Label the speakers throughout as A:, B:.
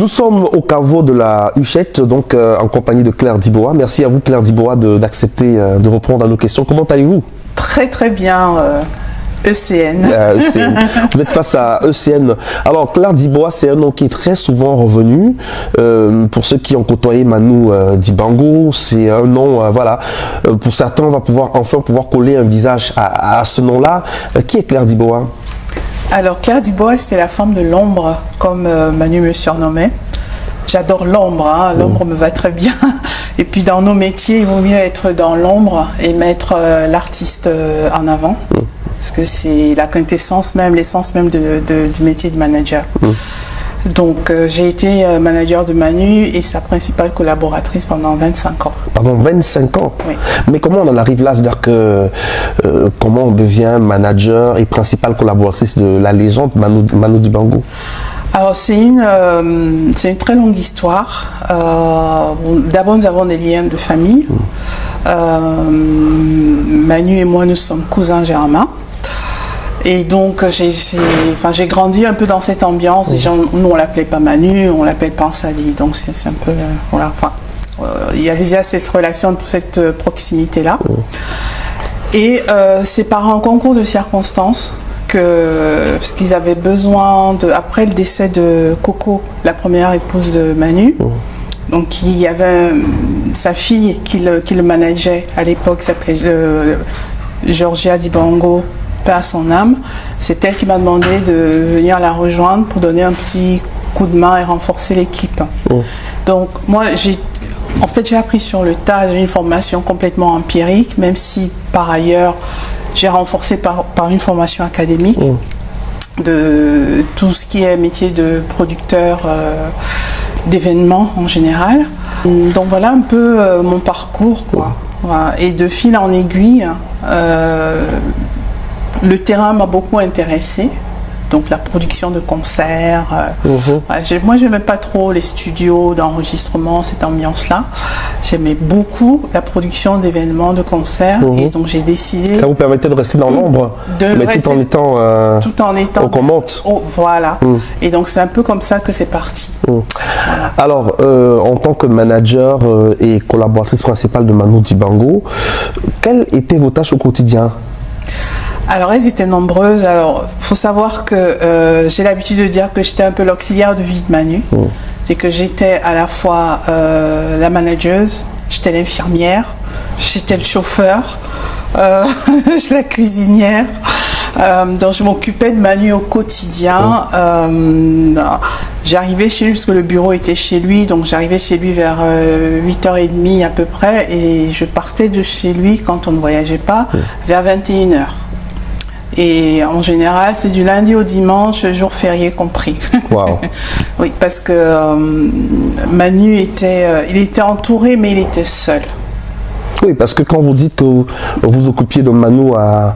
A: Nous sommes au caveau de la Huchette, donc en compagnie de Claire Diboa. Merci à vous, Claire Diboa, d'accepter de répondre à nos questions. Comment allez-vous?
B: Très très bien, ECN.
A: ECN. Vous êtes face à ECN. Alors, Claire Diboa, c'est un nom qui est très souvent revenu. Pour ceux qui ont côtoyé Manu Dibango, c'est un nom, voilà. Pour certains, on va enfin pouvoir coller un visage à ce nom-là. Qui est Claire Diboa?
B: Alors, Claire Diboa, c'était la femme de l'ombre, comme Manu me surnommait. J'adore l'ombre, hein. L'ombre me va très bien. Et puis dans nos métiers, il vaut mieux être dans l'ombre et mettre l'artiste en avant. Parce que c'est la quintessence même, l'essence même du métier de manager. Donc j'ai été manager de Manu et sa principale collaboratrice pendant 25 ans.
A: Pardon, 25 ans? Oui. Mais comment on en arrive là? C'est-à-dire que comment on devient manager et principale collaboratrice de la légende Manu Dibango?
B: Alors c'est une très longue histoire. D'abord nous avons des liens de famille. Manu et moi nous sommes cousins germains. Et donc j'ai grandi un peu dans cette ambiance. Les gens, nous on l'appelait pas Manu, on l'appelle Pansali. Donc c'est un peu voilà. Enfin, il y a déjà cette relation, cette proximité là. Et c'est par un concours de circonstances. Parce qu'ils avaient besoin après le décès de Coco, la première épouse de Manu, donc il y avait sa fille qui le manageait à l'époque, s'appelait Georgia Dibango, paix à son âme. C'est elle qui m'a demandé de venir la rejoindre pour donner un petit coup de main et renforcer l'équipe. Donc moi j'ai appris sur le tas, j'ai une formation complètement empirique, même si par ailleurs j'ai renforcé par une formation académique de tout ce qui est métier de producteur d'événements en général. Donc voilà un peu mon parcours, quoi. Voilà. Et de fil en aiguille, le terrain m'a beaucoup intéressée. Donc la production de concerts. Moi, je n'aimais pas trop les studios d'enregistrement, cette ambiance-là. J'aimais beaucoup la production d'événements, de concerts. Et donc j'ai décidé...
A: Ça vous permettait de rester dans l'ombre, mais tout en étant... aux commandes.
B: Voilà. Et donc c'est un peu comme ça que c'est parti.
A: Voilà. Alors, en tant que manager et collaboratrice principale de Manu Dibango, quelles étaient vos tâches au quotidien?
B: Alors, elles étaient nombreuses. Alors, il faut savoir que j'ai l'habitude de dire que j'étais un peu l'auxiliaire de vie de Manu. C'est que j'étais à la fois la manageuse, j'étais l'infirmière, j'étais le chauffeur, j'étais la cuisinière. Donc, je m'occupais de Manu au quotidien. J'arrivais chez lui parce que le bureau était chez lui. Donc, j'arrivais chez lui vers 8h30 à peu près. Et je partais de chez lui quand on ne voyageait pas vers 21h. Et en général, c'est du lundi au dimanche, jour férié compris.
A: Wow.
B: Oui, parce que Manu il était entouré, mais il était seul.
A: Oui, parce que quand vous dites que vous vous occupiez de Manu à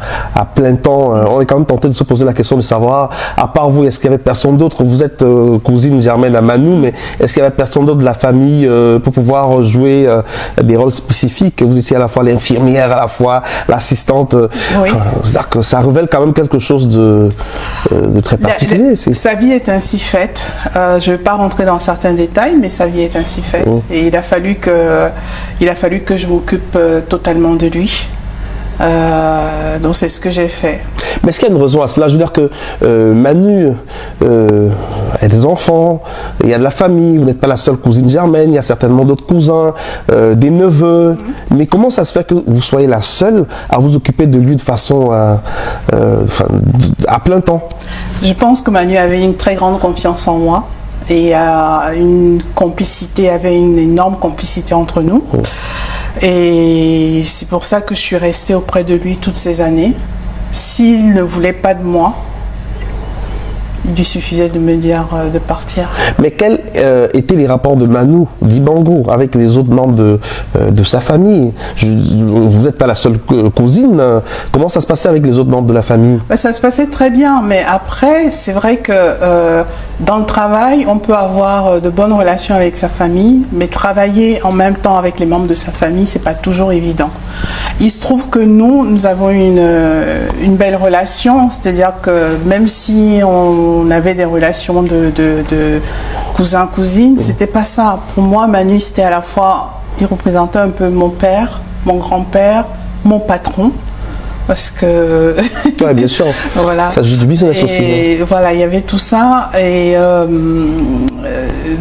A: plein temps, on est quand même tenté de se poser la question de savoir, à part vous, est-ce qu'il y avait personne d'autre? Vous êtes cousine germaine à Manu, mais est-ce qu'il y avait personne d'autre de la famille pour pouvoir jouer des rôles spécifiques? Vous étiez à la fois l'infirmière, à la fois l'assistante.
B: Oui.
A: C'est-à-dire que ça révèle quand même quelque chose de très particulier.
B: Sa vie est ainsi faite. Je ne vais pas rentrer dans certains détails, mais sa vie est ainsi faite. Et il a fallu que je m'occupe totalement de lui. Donc c'est ce que j'ai fait.
A: Mais est-ce qu'il y a une raison à cela? Je veux dire que Manu a des enfants, il y a de la famille, vous n'êtes pas la seule cousine germaine, il y a certainement d'autres cousins, des neveux. Mais comment ça se fait que vous soyez la seule à vous occuper de lui de façon à plein temps? Je
B: pense que Manu avait une très grande confiance en moi et une complicité, avait une énorme complicité entre nous. Et c'est pour ça que je suis restée auprès de lui toutes ces années. S'il ne voulait pas de moi, il lui suffisait de me dire de partir. Mais quels étaient les rapports de Manu Dibango avec les autres membres de sa famille? Vous n'êtes pas la seule cousine. Comment ça se passait avec les autres membres de la famille? Ça se passait très bien, mais après, c'est vrai que dans le travail, on peut avoir de bonnes relations avec sa famille, mais travailler en même temps avec les membres de sa famille, c'est pas toujours évident. Il se trouve que nous avons une belle relation, c'est-à-dire que même si on avait des relations de cousin-cousine, c'était pas ça. Pour moi, Manu, c'était à la fois, il représentait un peu mon père, mon grand-père, mon patron. Parce que
A: ouais, bien sûr.
B: Voilà.
A: Ça joue du business aussi.
B: Et voilà, il y avait tout ça. Et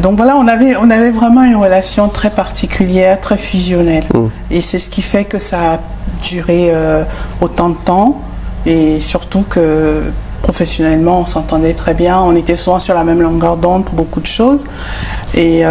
B: donc voilà, on avait vraiment une relation très particulière, très fusionnelle. Et c'est ce qui fait que ça a duré autant de temps. Et surtout que professionnellement, on s'entendait très bien. On était souvent sur la même longueur d'onde pour beaucoup de choses. Et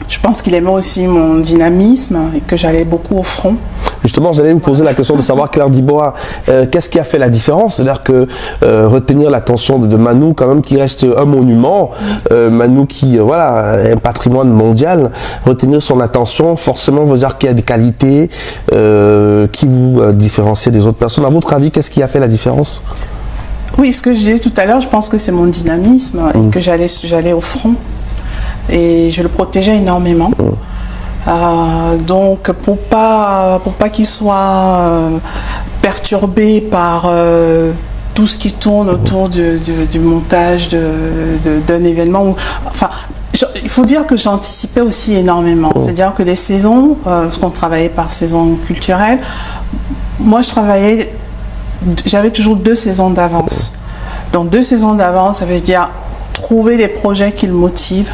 B: je pense qu'il aimait aussi mon dynamisme et que j'allais beaucoup au front.
A: Justement, j'allais vous poser la question de savoir, Claire Dibois, qu'est-ce qui a fait la différence? C'est-à-dire que retenir l'attention de Manu, quand même, qui reste un monument, Manu qui, voilà, est un patrimoine mondial, retenir son attention, forcément, veut dire qu'il y a des qualités qui vous différencient des autres personnes. À votre avis, qu'est-ce qui a fait la différence?
B: Oui, ce que je disais tout à l'heure, je pense que c'est mon dynamisme et que j'allais au front. Et je le protégeais énormément. Donc pour pas qu'il soit perturbé par tout ce qui tourne autour du montage d'un événement. Enfin, il faut dire que j'anticipais aussi énormément. C'est-à-dire que les saisons, parce qu'on travaillait par saison culturelle, moi j'avais toujours 2 saisons d'avance. Donc 2 saisons d'avance, ça veut dire trouver des projets qui le motivent.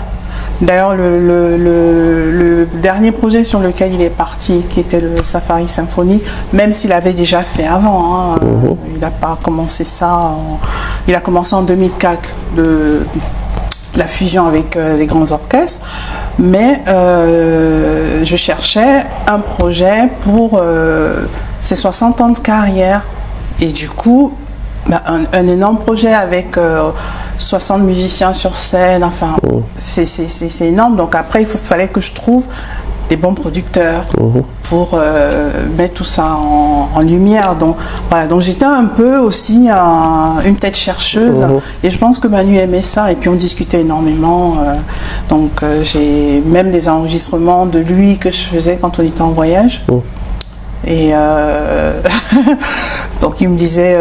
B: D'ailleurs, le dernier projet sur lequel il est parti, qui était le Safari Symphonique, même s'il avait déjà fait avant, il n'a pas commencé ça, il a commencé en 2004, la fusion avec les grands orchestres, mais je cherchais un projet pour ses 60 ans de carrière, et du coup, un énorme projet avec 60 musiciens sur scène, enfin, c'est énorme. Donc après, il fallait que je trouve des bons producteurs pour mettre tout ça en lumière. Donc voilà, donc j'étais un peu aussi une tête chercheuse, et je pense que Manu aimait ça, et puis on discutait énormément. Donc j'ai même des enregistrements de lui que je faisais quand on était en voyage. Et donc il me disait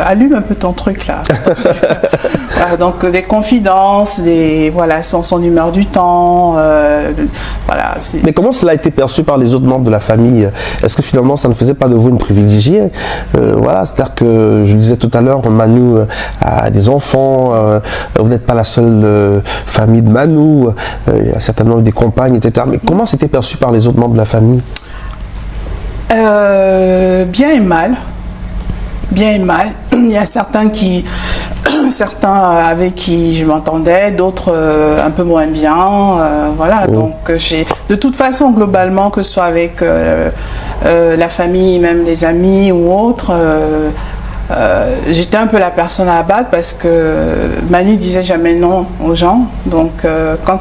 B: allume un peu ton truc là. Voilà, donc des confidences, son humeur du temps, voilà.
A: Mais comment cela a été perçu par les autres membres de la famille? Est-ce que finalement ça ne faisait pas de vous une privilégiée? Voilà, c'est-à-dire que je le disais tout à l'heure, Manu a des enfants, vous n'êtes pas la seule famille de Manu, il y a certainement des compagnes, etc. Mais comment c'était perçu par les autres membres de la famille?
B: Bien et mal. Bien et mal. Il y a certains avec qui je m'entendais, d'autres un peu moins bien. Voilà, donc de toute façon, globalement, que ce soit avec la famille, même les amis ou autres, j'étais un peu la personne à abattre, parce que Manu disait jamais non aux gens. Donc quand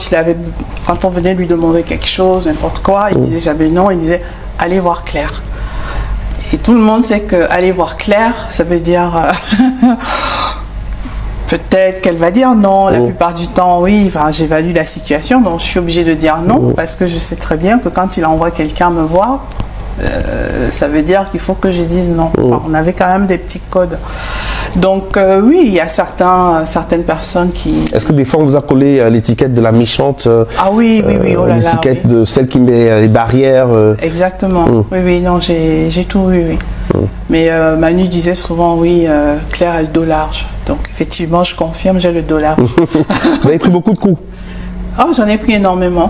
B: on venait lui demander quelque chose, n'importe quoi, il disait jamais non, il disait allez voir Claire. Et tout le monde sait que aller voir Claire, ça veut dire peut-être qu'elle va dire non, la plupart du temps oui, enfin, j'évalue la situation, donc je suis obligée de dire non, parce que je sais très bien que quand il envoie quelqu'un me voir, ça veut dire qu'il faut que je dise non. Enfin, on avait quand même des petits codes. Donc oui, il y a certaines personnes qui...
A: Est-ce que des fois on vous a collé l'étiquette de la méchante?
B: Ah oui, oh là là.
A: L'étiquette de celle qui met les barrières?
B: Exactement. Oui, non, j'ai tout eu, oui. Mais Manu disait souvent, oui, Claire a le dos large. Donc effectivement, je confirme, j'ai le dos large.
A: Vous avez pris beaucoup de coups?
B: Oh, j'en ai pris énormément.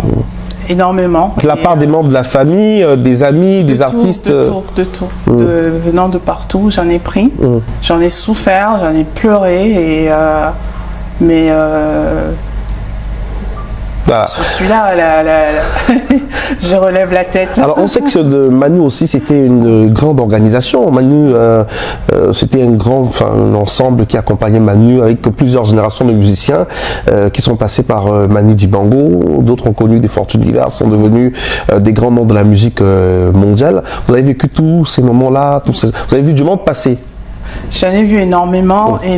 B: Énormément.
A: De la part des membres de la famille, des amis, des artistes?
B: De tout. Venant de partout, j'en ai pris. J'en ai souffert, j'en ai pleuré, mais
A: Voilà.
B: Je suis là, je relève la tête.
A: Alors on sait que de Manu aussi c'était une grande organisation. Manu c'était un ensemble qui accompagnait Manu avec plusieurs générations de musiciens qui sont passés par Manu Dibango. D'autres ont connu des fortunes diverses, sont devenus des grands noms de la musique mondiale. Vous avez vécu tous ces moments-là, vous avez vu du monde passer?
B: J'en ai vu énormément, et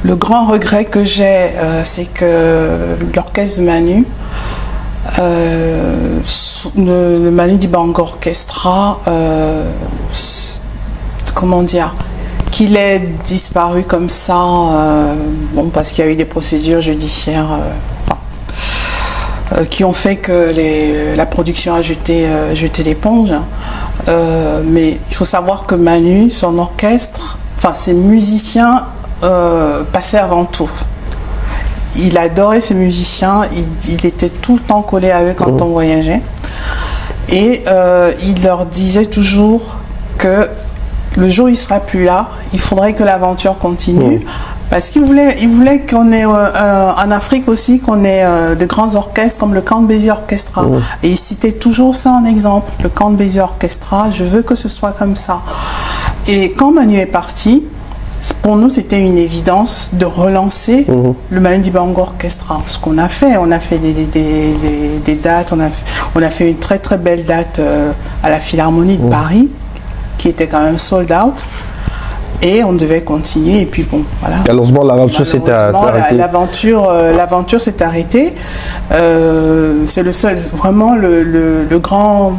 B: le grand regret que j'ai, c'est que l'orchestre de Manu le Manu Dibango Orchestra, comment dire, qu'il ait disparu comme ça, bon, parce qu'il y a eu des procédures judiciaires qui ont fait que la production a jeté l'éponge. Mais il faut savoir que Manu, son orchestre, enfin ses musiciens passaient avant tout. Il adorait ses musiciens, il était tout le temps collé à eux quand on voyageait. Et il leur disait toujours que le jour où il ne sera plus là, il faudrait que l'aventure continue. Parce qu'il voulait qu'on ait en Afrique aussi, qu'on ait de grands orchestres comme le Count Basie Orchestra. Et il citait toujours ça en exemple, le Count Basie Orchestra, je veux que ce soit comme ça. Et quand Manu est parti, pour nous, c'était une évidence de relancer le Manu Dibango Orchestra. Ce qu'on a fait, on a fait des dates, on a fait une très très belle date à la Philharmonie de Paris, qui était quand même sold out. Et on devait continuer, et puis bon, voilà.
A: Malheureusement, l'aventure s'est arrêtée.
B: L'aventure s'est arrêtée. C'est le seul, vraiment le grand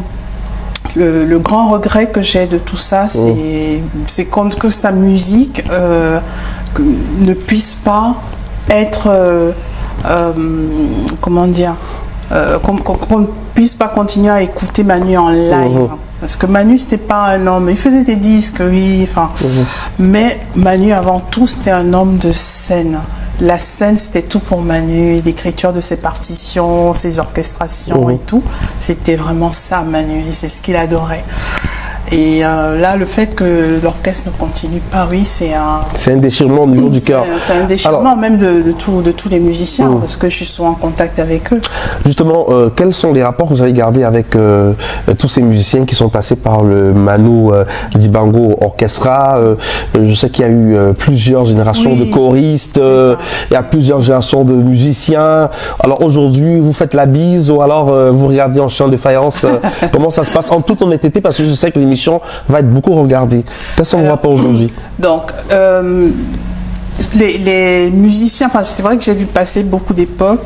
B: regret que j'ai de tout ça, c'est que sa musique ne puisse pas être, comment dire, qu'on ne puisse pas continuer à écouter Manu en live. Parce que Manu, c'était pas un homme, il faisait des disques, oui, enfin, mais Manu, avant tout, c'était un homme de scène. La scène, c'était tout pour Manu, l'écriture de ses partitions, ses orchestrations et tout, c'était vraiment ça, Manu, et c'est ce qu'il adorait. Et là, le fait que l'orchestre ne continue pas, oui, c'est un
A: déchirement au niveau du cœur.
B: C'est un déchirement même de tous les musiciens, parce que je suis souvent en contact avec eux.
A: Justement, quels sont les rapports que vous avez gardés avec tous ces musiciens qui sont passés par le Manu Dibango Orchestra? Je sais qu'il y a eu plusieurs générations de choristes, il y a plusieurs générations de musiciens. Alors aujourd'hui, vous faites la bise ou alors vous regardez en chant de faïence. Comment ça se passe en toute honnêteté? Parce que je sais que l'émission va être beaucoup regardée. Quels sont vos rapports aujourd'hui?
B: Donc, les musiciens, enfin, c'est vrai que j'ai dû passer beaucoup d'époques.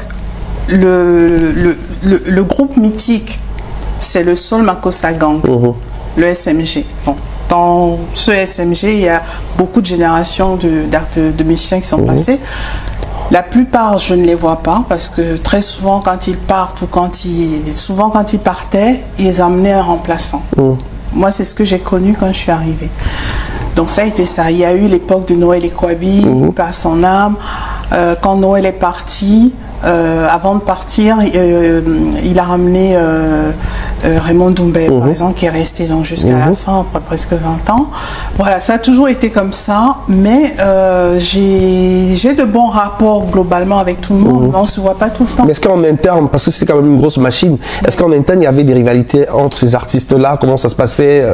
B: Le groupe mythique, c'est le Soul Makossa Gang, le SMG. Bon, dans ce SMG, il y a beaucoup de générations de musiciens qui sont passés. La plupart, je ne les vois pas parce que très souvent, quand ils partent ou quand ils partaient, ils amenaient un remplaçant. Moi, c'est ce que j'ai connu quand je suis arrivée. Donc ça a été ça. Il y a eu l'époque de Noël Ekwabi, par son âme. Quand Noël est parti, avant de partir, il a ramené Raymond Doumbé, par exemple, qui est resté donc jusqu'à la fin, après presque 20 ans. Voilà, ça a toujours été comme ça, mais j'ai de bons rapports globalement avec tout le monde, mais on ne se voit pas tout le temps.
A: Mais est-ce qu'en interne, parce que c'est quand même une grosse machine, est-ce qu'en interne il y avait des rivalités entre ces artistes-là? Comment ça se passait?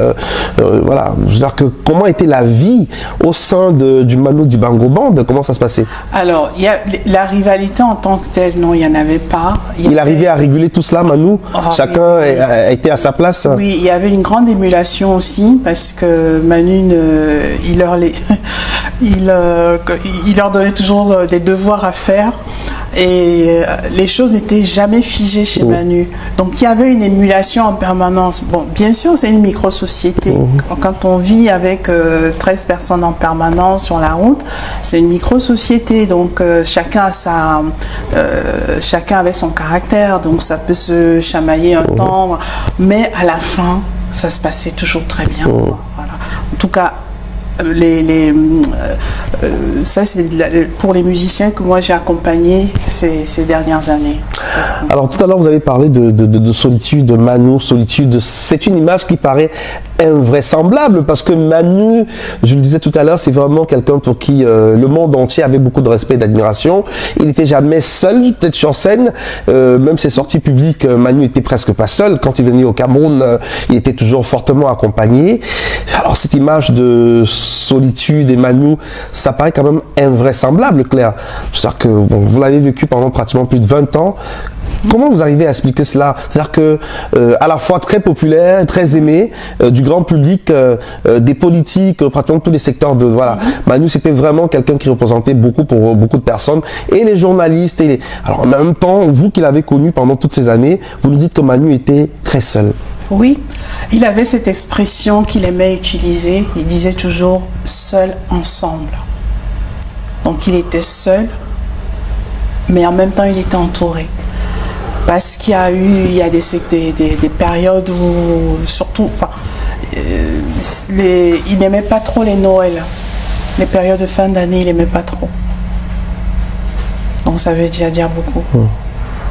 A: Voilà, je veux dire que comment était la vie au sein du Manu Dibango Band? Comment ça se passait?
B: Alors, il y a la rivalité en tant que telle, non, il n'y en avait pas.
A: Il arrivait à réguler tout cela, Manu? Chacun a été à sa place?
B: Oui, il y avait une grande émulation aussi, parce que Manu, il leur donnait toujours des devoirs à faire. Et les choses n'étaient jamais figées chez Manu. Donc il y avait une émulation en permanence. Bon, bien sûr, c'est une micro-société. Quand on vit avec 13 personnes en permanence sur la route, c'est une micro-société. Donc chacun avait son caractère. Donc ça peut se chamailler un temps. Mais à la fin, ça se passait toujours très bien. Voilà. En tout cas, ça c'est pour les musiciens que moi j'ai accompagnés ces dernières années.
A: Alors tout à l'heure vous avez parlé de solitude, de Manu, solitude. C'est une image qui paraît invraisemblable parce que Manu, je le disais tout à l'heure, c'est vraiment quelqu'un pour qui le monde entier avait beaucoup de respect et d'admiration. Il n'était jamais seul, peut-être sur scène, même ses sorties publiques, Manu était presque pas seul. Quand il venait au Cameroun, il était toujours fortement accompagné. Alors cette image de solitude et Manu, ça paraît quand même invraisemblable, Claire. C'est-à-dire que bon, vous l'avez vécu pendant pratiquement plus de 20 ans. Comment vous arrivez à expliquer cela? C'est-à-dire que à la fois très populaire, très aimé du grand public, des politiques, pratiquement tous les secteurs de voilà. Manu, c'était vraiment quelqu'un qui représentait beaucoup pour beaucoup de personnes et les journalistes et les... Alors en même temps, vous qui l'avez connu pendant toutes ces années, vous nous dites que Manu était très seul.
B: Oui, il avait cette expression qu'il aimait utiliser. Il disait toujours « seul, ensemble ». Donc il était seul, mais en même temps il était entouré. Parce qu'il y a des périodes où, surtout, enfin, il n'aimait pas trop les Noëls. Les périodes de fin d'année, il n'aimait pas trop. Donc ça veut déjà dire beaucoup.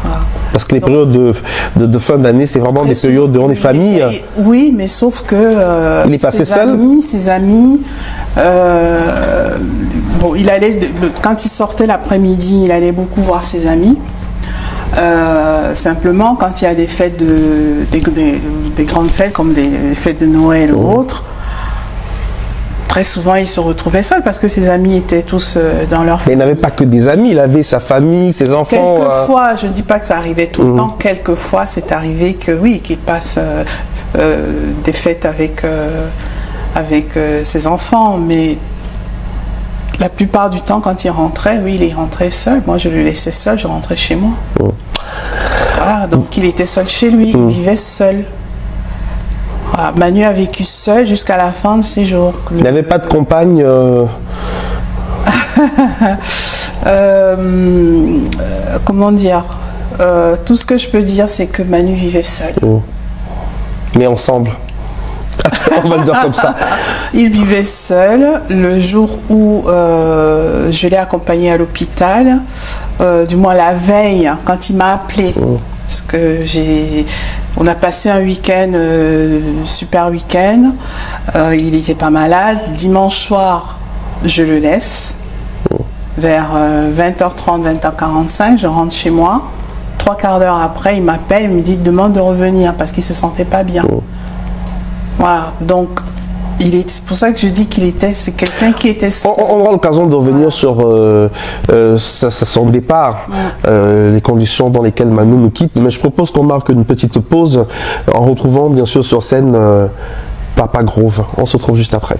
B: Voilà.
A: Parce que les périodes de fin d'année, c'est vraiment des périodes où on est famille.
B: Oui, mais sauf que
A: il est passé seul.
B: Ses amis, bon, il allait, quand il sortait l'après-midi, il allait beaucoup voir ses amis. Simplement, quand il y a des fêtes, des grandes fêtes comme des fêtes de Noël ou autres, très souvent il se retrouvait seul parce que ses amis étaient tous dans leur famille.
A: Mais il n'avait pas que des amis, il avait sa famille, ses enfants.
B: Quelquefois, je ne dis pas que ça arrivait tout le temps, quelquefois c'est arrivé que oui, qu'il passe des fêtes avec ses enfants, mais la plupart du temps, quand il rentrait, oui, il rentrait seul. Moi, je le laissais seul, je rentrais chez moi. Voilà, donc il était seul chez lui, il vivait seul. Voilà, Manu a vécu seul jusqu'à la fin de ses jours.
A: Il n'avait pas de compagne
B: comment dire tout ce que je peux dire, c'est que Manu vivait seul.
A: Mais ensemble. On va le dire comme ça.
B: Il vivait seul. Le jour où je l'ai accompagné à l'hôpital, du moins la veille, quand il m'a appelé, parce que on a passé un week-end, super week-end, il n'était pas malade. Dimanche soir, je le laisse. Vers 20h30, 20h45, je rentre chez moi. 3 quarts d'heure après, il m'appelle, il me dit demande de revenir parce qu'il se sentait pas bien. Voilà, donc c'est pour ça que je dis c'est quelqu'un qui était...
A: On aura l'occasion de revenir sur son départ, les conditions dans lesquelles Manu nous quitte, mais je propose qu'on marque une petite pause en retrouvant bien sûr sur scène Papa Groove. On se retrouve juste après.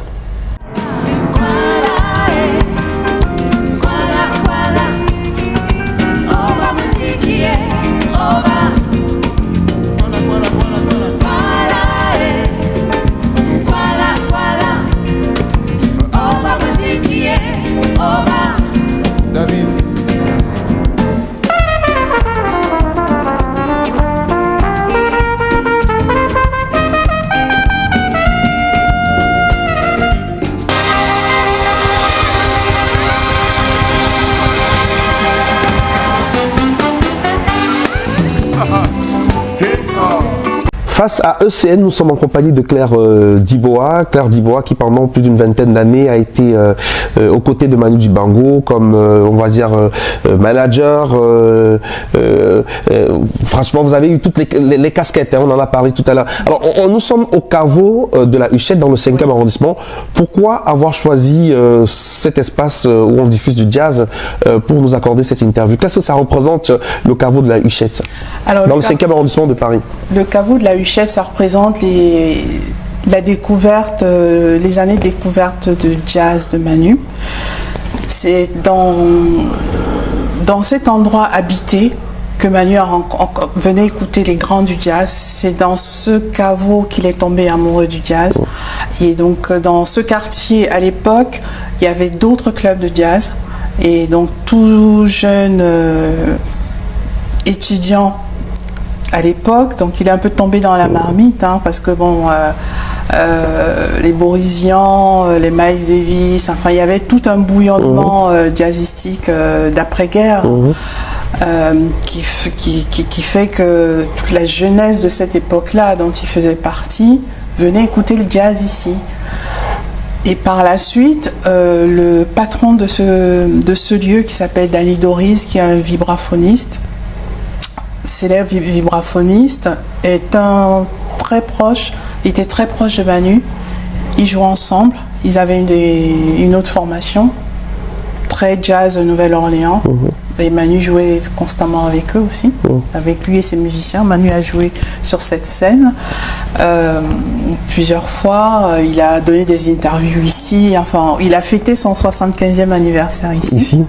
A: Face à ECN, nous sommes en compagnie de Claire Diboa. Claire Diboa qui pendant plus d'une vingtaine d'années a été aux côtés de Manu Dibango comme, on va dire, manager. Franchement, vous avez eu toutes les casquettes, hein, on en a parlé tout à l'heure. Alors, nous sommes au caveau de la Huchette dans le 5e arrondissement. Pourquoi avoir choisi cet espace où on diffuse du jazz pour nous accorder cette interview? Qu'est-ce que ça représente, le caveau de la Huchette? Alors, dans le 5e arrondissement de Paris?
B: Le caveau de la Huchette, ça représente la découverte, les années de découverte de jazz de Manu. C'est dans cet endroit habité que Manu venait écouter les grands du jazz. C'est dans ce caveau qu'il est tombé amoureux du jazz. Et donc dans ce quartier, à l'époque, il y avait d'autres clubs de jazz. Et donc tout jeune étudiant à l'époque, donc il est un peu tombé dans la marmite, hein, parce que bon, les Boris Vian, les Miles Davis, enfin il y avait tout un bouillonnement jazzistique d'après-guerre qui fait que toute la jeunesse de cette époque-là, dont il faisait partie, venait écouter le jazz ici. Et par la suite, le patron de ce lieu qui s'appelle Danny Doris, qui est un vibraphoniste, célèbre vibraphoniste, était très proche de Manu. Ils jouaient ensemble, ils avaient une autre formation, très jazz Nouvelle-Orléans. Et Manu jouait constamment avec eux aussi, avec lui et ses musiciens. Manu a joué sur cette scène plusieurs fois. Il a donné des interviews ici. Enfin, il a fêté son 75e anniversaire ici.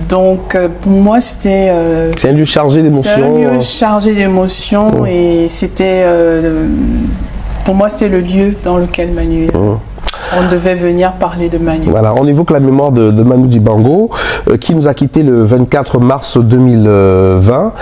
B: Donc, pour moi, c'était...
A: c'est un lieu chargé d'émotions.
B: C'est un lieu chargé d'émotions et c'était... pour moi, c'était le lieu dans lequel Manu... On devait venir parler de Manu.
A: Voilà, on évoque la mémoire de Manu Dibango, qui nous a quitté le 24 mars 2020.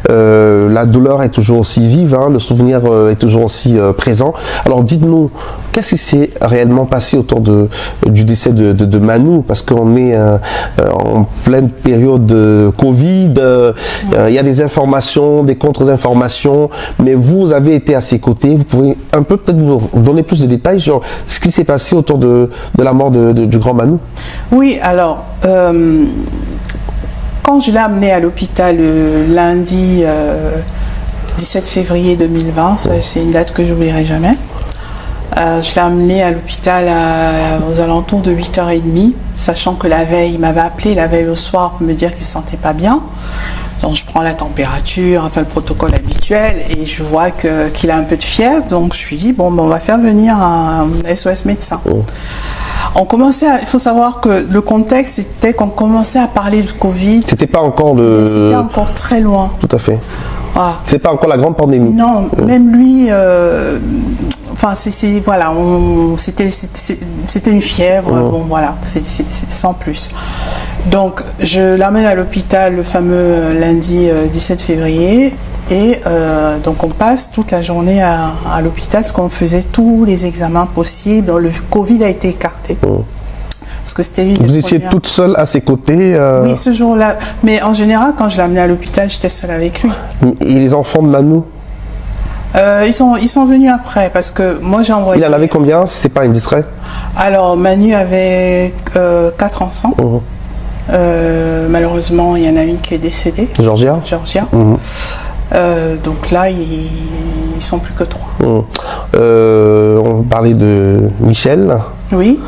A: La douleur est toujours aussi vive, hein, le souvenir est toujours aussi présent. Alors dites-nous, qu'est-ce qui s'est réellement passé autour du décès de Manu? Parce qu'on est en pleine période de Covid, il y a des informations, des contre-informations, mais vous avez été à ses côtés. Vous pouvez un peu peut-être nous donner plus de détails sur ce qui s'est passé autour de la mort du grand Manu?
B: Oui, alors, quand je l'ai amené à l'hôpital le lundi 17 février 2020, c'est une date que je n'oublierai jamais, je l'ai amené à l'hôpital aux alentours de 8h30, sachant que la veille, il m'avait appelé la veille au soir pour me dire qu'il ne se sentait pas bien. Donc je prends la température, enfin le protocole habituel, et je vois qu'il a un peu de fièvre. Donc je lui dis, bon, on va faire venir un SOS médecin. On commençait il faut savoir que le contexte, c'était qu'on commençait à parler du Covid.
A: C'était pas encore
B: C'était encore très loin.
A: Tout à fait.
B: Voilà.
A: C'est pas encore la grande pandémie.
B: Non, même lui... Enfin, voilà, c'était une fièvre, bon voilà, c'est sans plus. Donc, je l'amène à l'hôpital le fameux lundi 17 février et donc on passe toute la journée à l'hôpital parce qu'on faisait tous les examens possibles. Le Covid a été écarté. Parce que c'était
A: Vous étiez toute seule à ses côtés
B: Oui, ce jour-là. Mais en général, quand je l'ai amené à l'hôpital, j'étais seule avec lui.
A: Et les enfants de Manu?
B: Ils sont venus après parce que moi j'ai envoyé...
A: Il en avait combien, si c'est pas indiscret?
B: Alors Manu avait 4 enfants. Malheureusement, il y en a une qui est décédée.
A: Georgia.
B: Donc là, ils sont plus que 3.
A: On parlait de Michel.
B: Oui.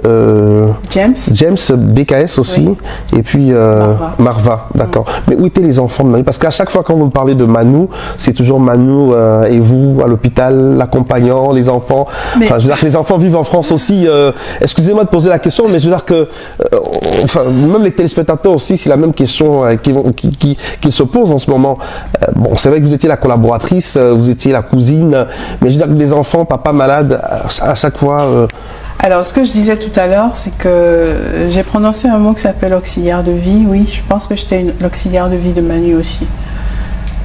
B: James
A: BKS aussi, oui. Et puis Marva, d'accord. Mais où étaient les enfants de Manu? Parce qu'à chaque fois quand vous me parlez de Manu, c'est toujours Manu et vous à l'hôpital, l'accompagnant, les enfants. Mais... Enfin, je veux dire que les enfants vivent en France aussi. Excusez-moi de poser la question, mais je veux dire que enfin, même les téléspectateurs aussi, c'est la même question qu'ils se posent en ce moment. Bon, c'est vrai que vous étiez la collaboratrice, vous étiez la cousine, mais je veux dire que les enfants, papa malade, à chaque fois...
B: Alors, ce que je disais tout à l'heure, c'est que j'ai prononcé un mot qui s'appelle auxiliaire de vie. Oui, je pense que j'étais l'auxiliaire de vie de Manu aussi.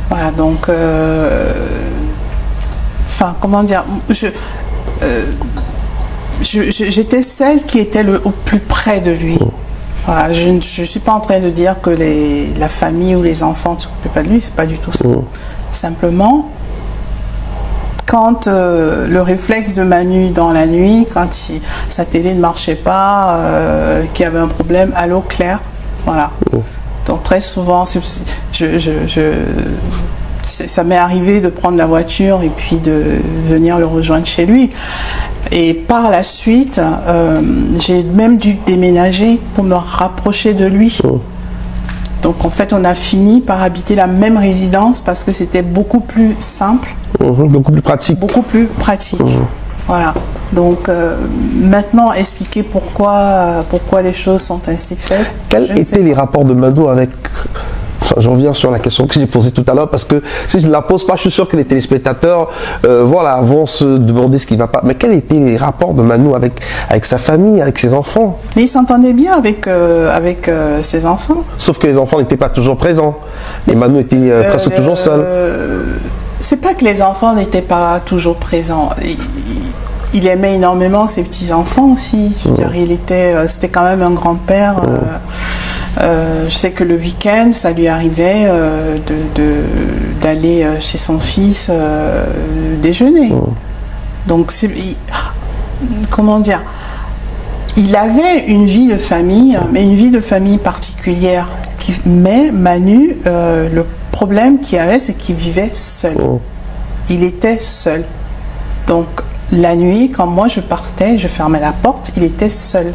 B: Voilà, donc... Enfin, comment dire, j'étais celle qui était au plus près de lui. Voilà, je ne suis pas en train de dire que la famille ou les enfants ne s'occupaient pas de lui, c'est pas du tout ça. Simplement, quand le réflexe de Manu dans la nuit, quand sa télé ne marchait pas, qu'il y avait un problème, allô Claire, voilà. Donc très souvent, ça m'est arrivé de prendre la voiture et puis de venir le rejoindre chez lui. Et par la suite, j'ai même dû déménager pour me rapprocher de lui. Donc en fait, on a fini par habiter la même résidence parce que c'était beaucoup plus simple.
A: Beaucoup plus pratique.
B: Beaucoup plus pratique. Voilà. Donc maintenant, expliquer pourquoi les choses sont ainsi faites.
A: Quels étaient les rapports de Manu avec... Enfin, je reviens sur la question que j'ai posée tout à l'heure parce que si je ne la pose pas, je suis sûr que les téléspectateurs voilà, vont se demander ce qui ne va pas. Mais quels étaient les rapports de Manu avec sa famille, avec ses enfants?
B: Mais il s'entendait bien avec ses enfants.
A: Sauf que les enfants n'étaient pas toujours présents. Et Manu était presque toujours seul.
B: C'est pas que les enfants n'étaient pas toujours présents. Il aimait énormément ses petits-enfants aussi. Je veux dire, c'était quand même un grand-père. Je sais que le week-end, ça lui arrivait d'aller chez son fils déjeuner. Donc, comment dire, il avait une vie de famille, mais une vie de famille particulière. Mais Manu, le problème qu'il avait, c'est qu'il vivait seul. Il était seul. Donc, la nuit, quand moi je partais, je fermais la porte, il était seul.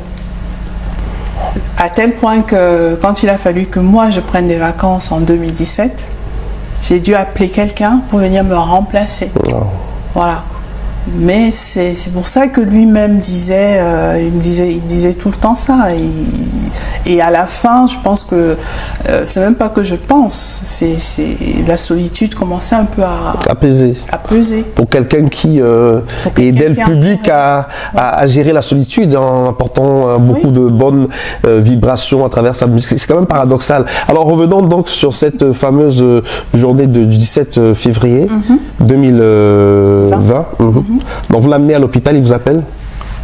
B: À tel point que quand il a fallu que moi je prenne des vacances en 2017, j'ai dû appeler quelqu'un pour venir me remplacer.
A: Oh.
B: Voilà. Mais c'est pour ça que lui-même disait, il disait tout le temps ça. Et à la fin, je pense que c'est même pas que je pense, c'est la solitude commençait un peu à peser.
A: Pour quelqu'un qui aidait le public à gérer la solitude en apportant beaucoup de bonnes vibrations à travers sa musique. C'est quand même paradoxal. Alors revenons donc sur cette fameuse journée du 17 février 2020. Donc vous l'amenez à l'hôpital, il vous appelle?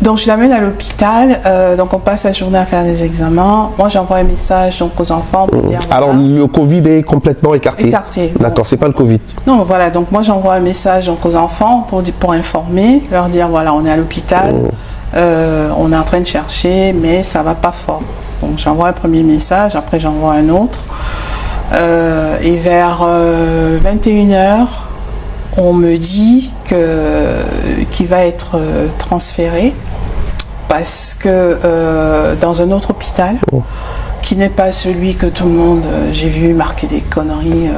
B: Donc je l'amène à l'hôpital, donc on passe la journée à faire des examens. Moi j'envoie un message donc aux enfants pour dire...
A: Alors le Covid est complètement écarté?
B: Écarté.
A: D'accord, c'est pas le Covid?
B: Non, voilà, donc moi j'envoie un message donc, aux enfants pour informer, leur dire voilà, on est à l'hôpital, on est en train de chercher, mais ça va pas fort. Donc j'envoie un premier message, après j'envoie un autre. Et vers 21h, on me dit qu'il va être transféré parce que dans un autre hôpital qui n'est pas celui que tout le monde, j'ai vu marquer des conneries.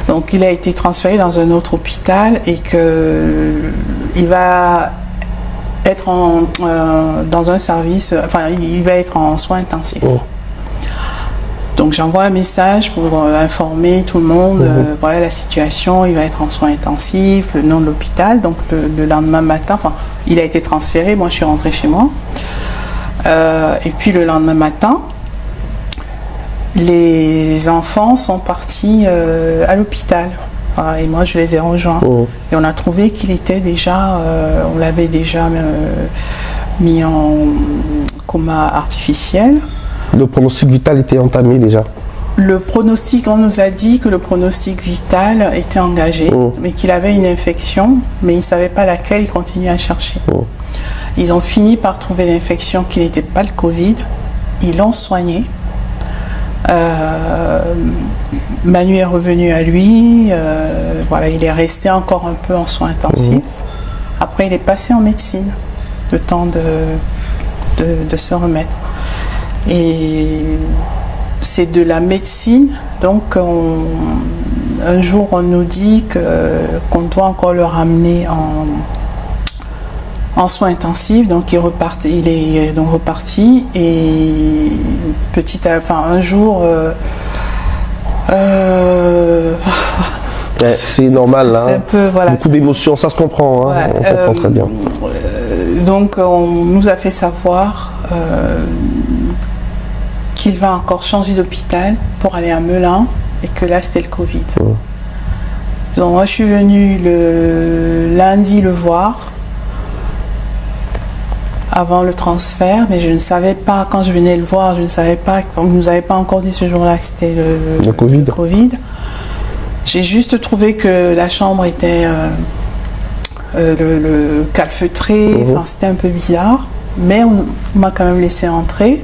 B: Donc il a été transféré dans un autre hôpital et qu'il va être dans un service, enfin il va être en soins intensifs. Donc j'envoie un message pour informer tout le monde, voilà la situation, il va être en soins intensifs, le nom de l'hôpital. Donc le lendemain matin, enfin il a été transféré, moi je suis rentrée chez moi. Et puis le lendemain matin, les enfants sont partis à l'hôpital. Voilà, et moi je les ai rejoints. Et on a trouvé qu'il était déjà, on l'avait déjà mis en coma artificiel.
A: Le pronostic vital était entamé déjà?
B: Le pronostic, on nous a dit que le pronostic vital était engagé, mais qu'il avait une infection, mais ils ne savaient pas laquelle, ils continuaient à chercher. Ils ont fini par trouver l'infection qui n'était pas le Covid, ils l'ont soigné. Manu est revenu à lui, voilà, il est resté encore un peu en soins intensifs. Après, il est passé en médecine, le temps de se remettre. Et c'est de la médecine, donc un jour on nous dit qu'on doit encore le ramener en soins intensifs, donc il est donc reparti et un jour
A: c'est normal, hein.
B: Un peu, voilà,
A: beaucoup d'émotions, ça se comprend, hein. On comprend très bien.
B: Donc on nous a fait savoir qu'il va encore changer d'hôpital pour aller à Melun et que là c'était le Covid. Donc moi je suis venue le lundi le voir avant le transfert, mais je ne savais pas, quand je venais le voir, je ne savais pas, on ne nous avait pas encore dit ce jour-là que c'était le COVID. J'ai juste trouvé que la chambre était le calfeutré, c'était un peu bizarre, mais on m'a quand même laissé entrer.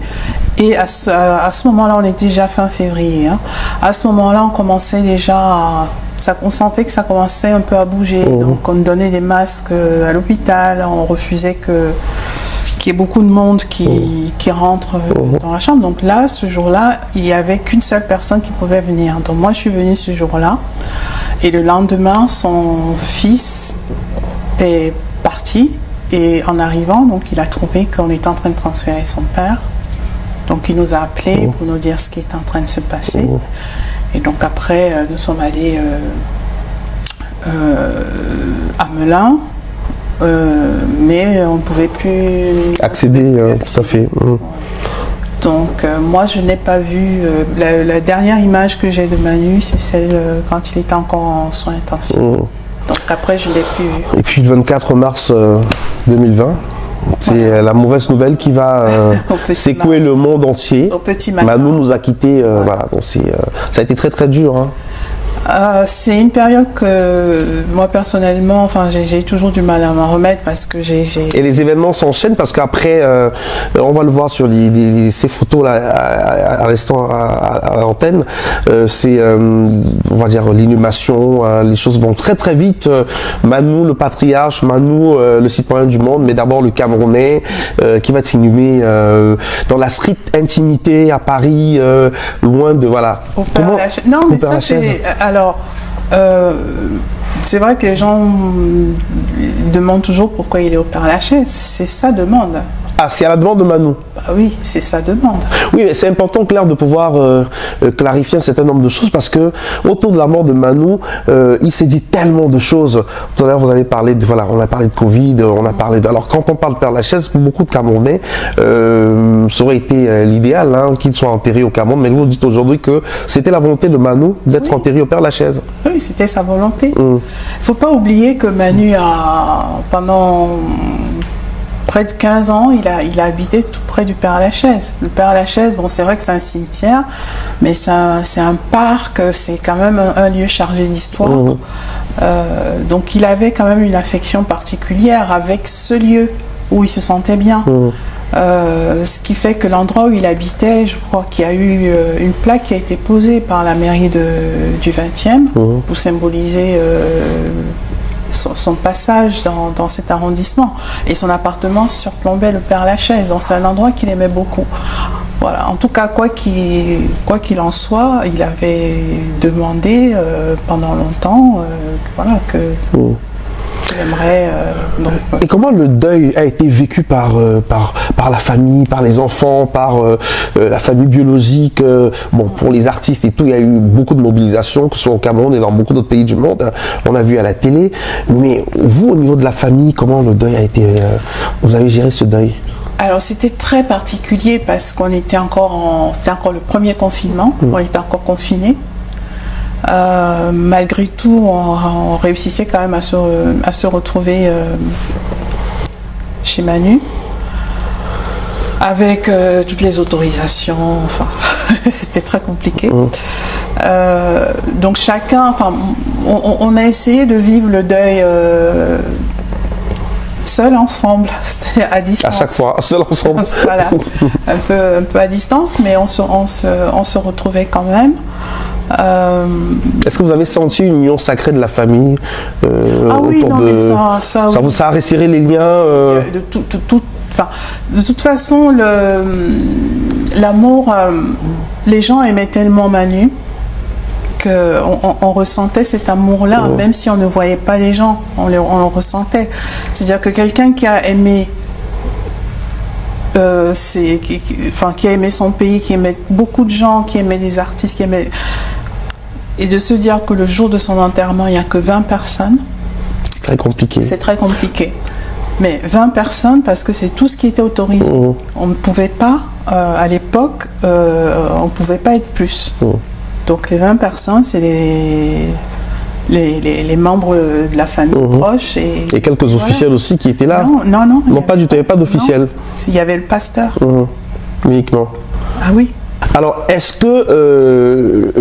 B: Et à ce moment-là, on est déjà fin février. Hein. À ce moment-là, on commençait déjà on sentait que ça commençait un peu à bouger. Donc, on donnait des masques à l'hôpital. On refusait qu'il y ait beaucoup de monde qui rentre dans la chambre. Donc là, ce jour-là, il n'y avait qu'une seule personne qui pouvait venir. Donc moi, je suis venue ce jour-là. Et le lendemain, son fils est parti. Et en arrivant, donc, il a trouvé qu'on était en train de transférer son père. Donc il nous a appelés pour nous dire ce qui est en train de se passer. Et donc après, nous sommes allés à Melun, mais on ne pouvait plus
A: accéder, tout à fait.
B: Donc moi je n'ai pas vu, la dernière image que j'ai de Manu, c'est celle quand il était encore en soins intensifs. Donc après je ne l'ai plus vu. Et
A: puis le 24 mars 2020, c'est la mauvaise nouvelle qui va secouer le monde entier.
B: Au petit matin.
A: Manu nous a quittés, voilà, donc ça a été très très dur. Hein.
B: C'est une période que moi personnellement, enfin j'ai toujours du mal à m'en remettre parce que j'ai.
A: Et les événements s'enchaînent parce qu'après, on va le voir sur ces photos là à l'instant à l'antenne, c'est on va dire l'inhumation, les choses vont très très vite. Manu le patriarche, Manu le citoyen du monde, mais d'abord le Camerounais qui va être inhumé dans la stricte intimité à Paris, loin de voilà.
B: Non mais ça c'est alors. C'est vrai que les gens demandent toujours pourquoi il est au Père-Lachaise. C'est sa demande.
A: Ah, c'est à la demande de Manu.
B: Bah oui, c'est sa demande.
A: Oui, mais c'est important, Claire, de pouvoir clarifier un certain nombre de choses parce que autour de la mort de Manu, il s'est dit tellement de choses. Tout à l'heure, vous avez parlé de, voilà, on a parlé de Covid, on a parlé de, alors quand on parle de Père-Lachaise, pour beaucoup de Camerounais, ça aurait été l'idéal, hein, qu'il soit enterré au Cameroun, mais vous dites aujourd'hui que c'était la volonté de Manu d'être enterré au Père-Lachaise.
B: Oui, c'était sa volonté. Faut pas oublier que Manu pendant près de 15 ans, il a habité tout près du Père-Lachaise. Le Père-Lachaise, bon, c'est vrai que c'est un cimetière, mais c'est un parc, c'est quand même un lieu chargé d'histoire. Donc il avait quand même une affection particulière avec ce lieu où il se sentait bien. Ce qui fait que l'endroit où il habitait, je crois qu'il y a eu une plaque qui a été posée par la mairie du 20e pour symboliser son passage dans cet arrondissement. Et son appartement surplombait le Père-Lachaise. Donc c'est un endroit qu'il aimait beaucoup. Voilà. En tout cas, quoi qu'il en soit, il avait demandé pendant longtemps voilà, qu'il aimerait...
A: Et comment le deuil a été vécu par la famille, par les enfants, par la famille biologique bon, pour les artistes et tout, il y a eu beaucoup de mobilisation, que ce soit au Cameroun et dans beaucoup d'autres pays du monde. On a vu à la télé. Mais vous, au niveau de la famille, comment le deuil a été... vous avez géré ce deuil?
B: Alors c'était très particulier parce qu'on était c'était encore le premier confinement, on était encore confinés. Malgré tout, on réussissait quand même à se retrouver chez Manu avec toutes les autorisations. Enfin, c'était très compliqué. Donc chacun, enfin, on a essayé de vivre le deuil seul ensemble, à distance.
A: À chaque fois, seul ensemble.
B: Voilà, un peu à distance, mais on se retrouvait quand même.
A: Est-ce que vous avez senti une union sacrée de la famille
B: oui, non, mais
A: ça a resserré les liens
B: de toute façon, l'amour, les gens aimaient tellement Manu qu'on ressentait cet amour-là, même si on ne voyait pas les gens, on le ressentait. C'est-à-dire que quelqu'un qui a aimé qui a aimé son pays, qui aimait beaucoup de gens, qui aimait des artistes, et de se dire que le jour de son enterrement, il n'y a que 20 personnes.
A: Très compliqué.
B: C'est très compliqué. Mais 20 personnes, parce que c'est tout ce qui était autorisé. On ne pouvait pas, à l'époque, on ne pouvait pas être plus. Donc les 20 personnes, c'est les membres de la famille proche. Et
A: quelques officiels aussi qui étaient là.
B: Non,
A: pas du tout, il n'y avait pas d'officiels.
B: Il y avait le pasteur.
A: Uniquement.
B: Ah oui.
A: Alors, est-ce que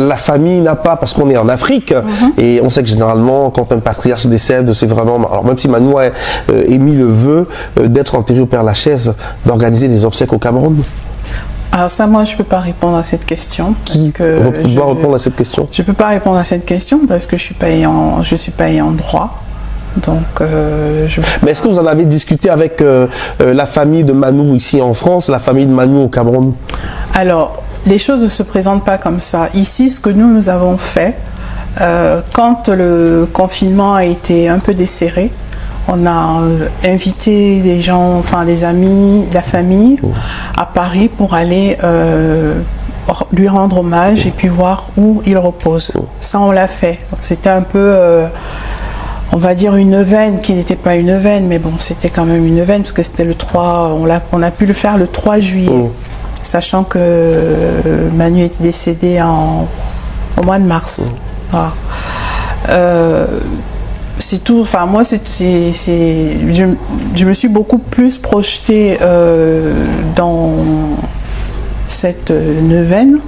A: la famille n'a pas, parce qu'on est en Afrique, et on sait que généralement, quand un patriarche décède, c'est vraiment... Alors, même si Manu a émis le vœu d'être enterré au Père-Lachaise, d'organiser des obsèques au Cameroun?
B: Alors ça, moi, je ne peux pas répondre à cette question.
A: Qui doit répondre à cette question?
B: Je ne peux pas répondre à cette question parce que je ne suis pas ayant droit. Donc,
A: Mais est-ce que vous en avez discuté avec la famille de Manu ici en France, la famille de Manu au Cameroun?
B: Alors, les choses ne se présentent pas comme ça. Ici, ce que nous avons fait, quand le confinement a été un peu desserré, on a invité des gens, enfin des amis, de la famille à Paris pour aller lui rendre hommage et puis voir où il repose. Ça, on l'a fait. C'était un peu... on va dire une neuvaine qui n'était pas une neuvaine, mais bon, c'était quand même une neuvaine parce que c'était le 3, on a pu le faire le 3 juillet, sachant que Manu était décédé au mois de mars. Voilà. C'est tout, enfin moi je me suis beaucoup plus projetée dans cette neuvaine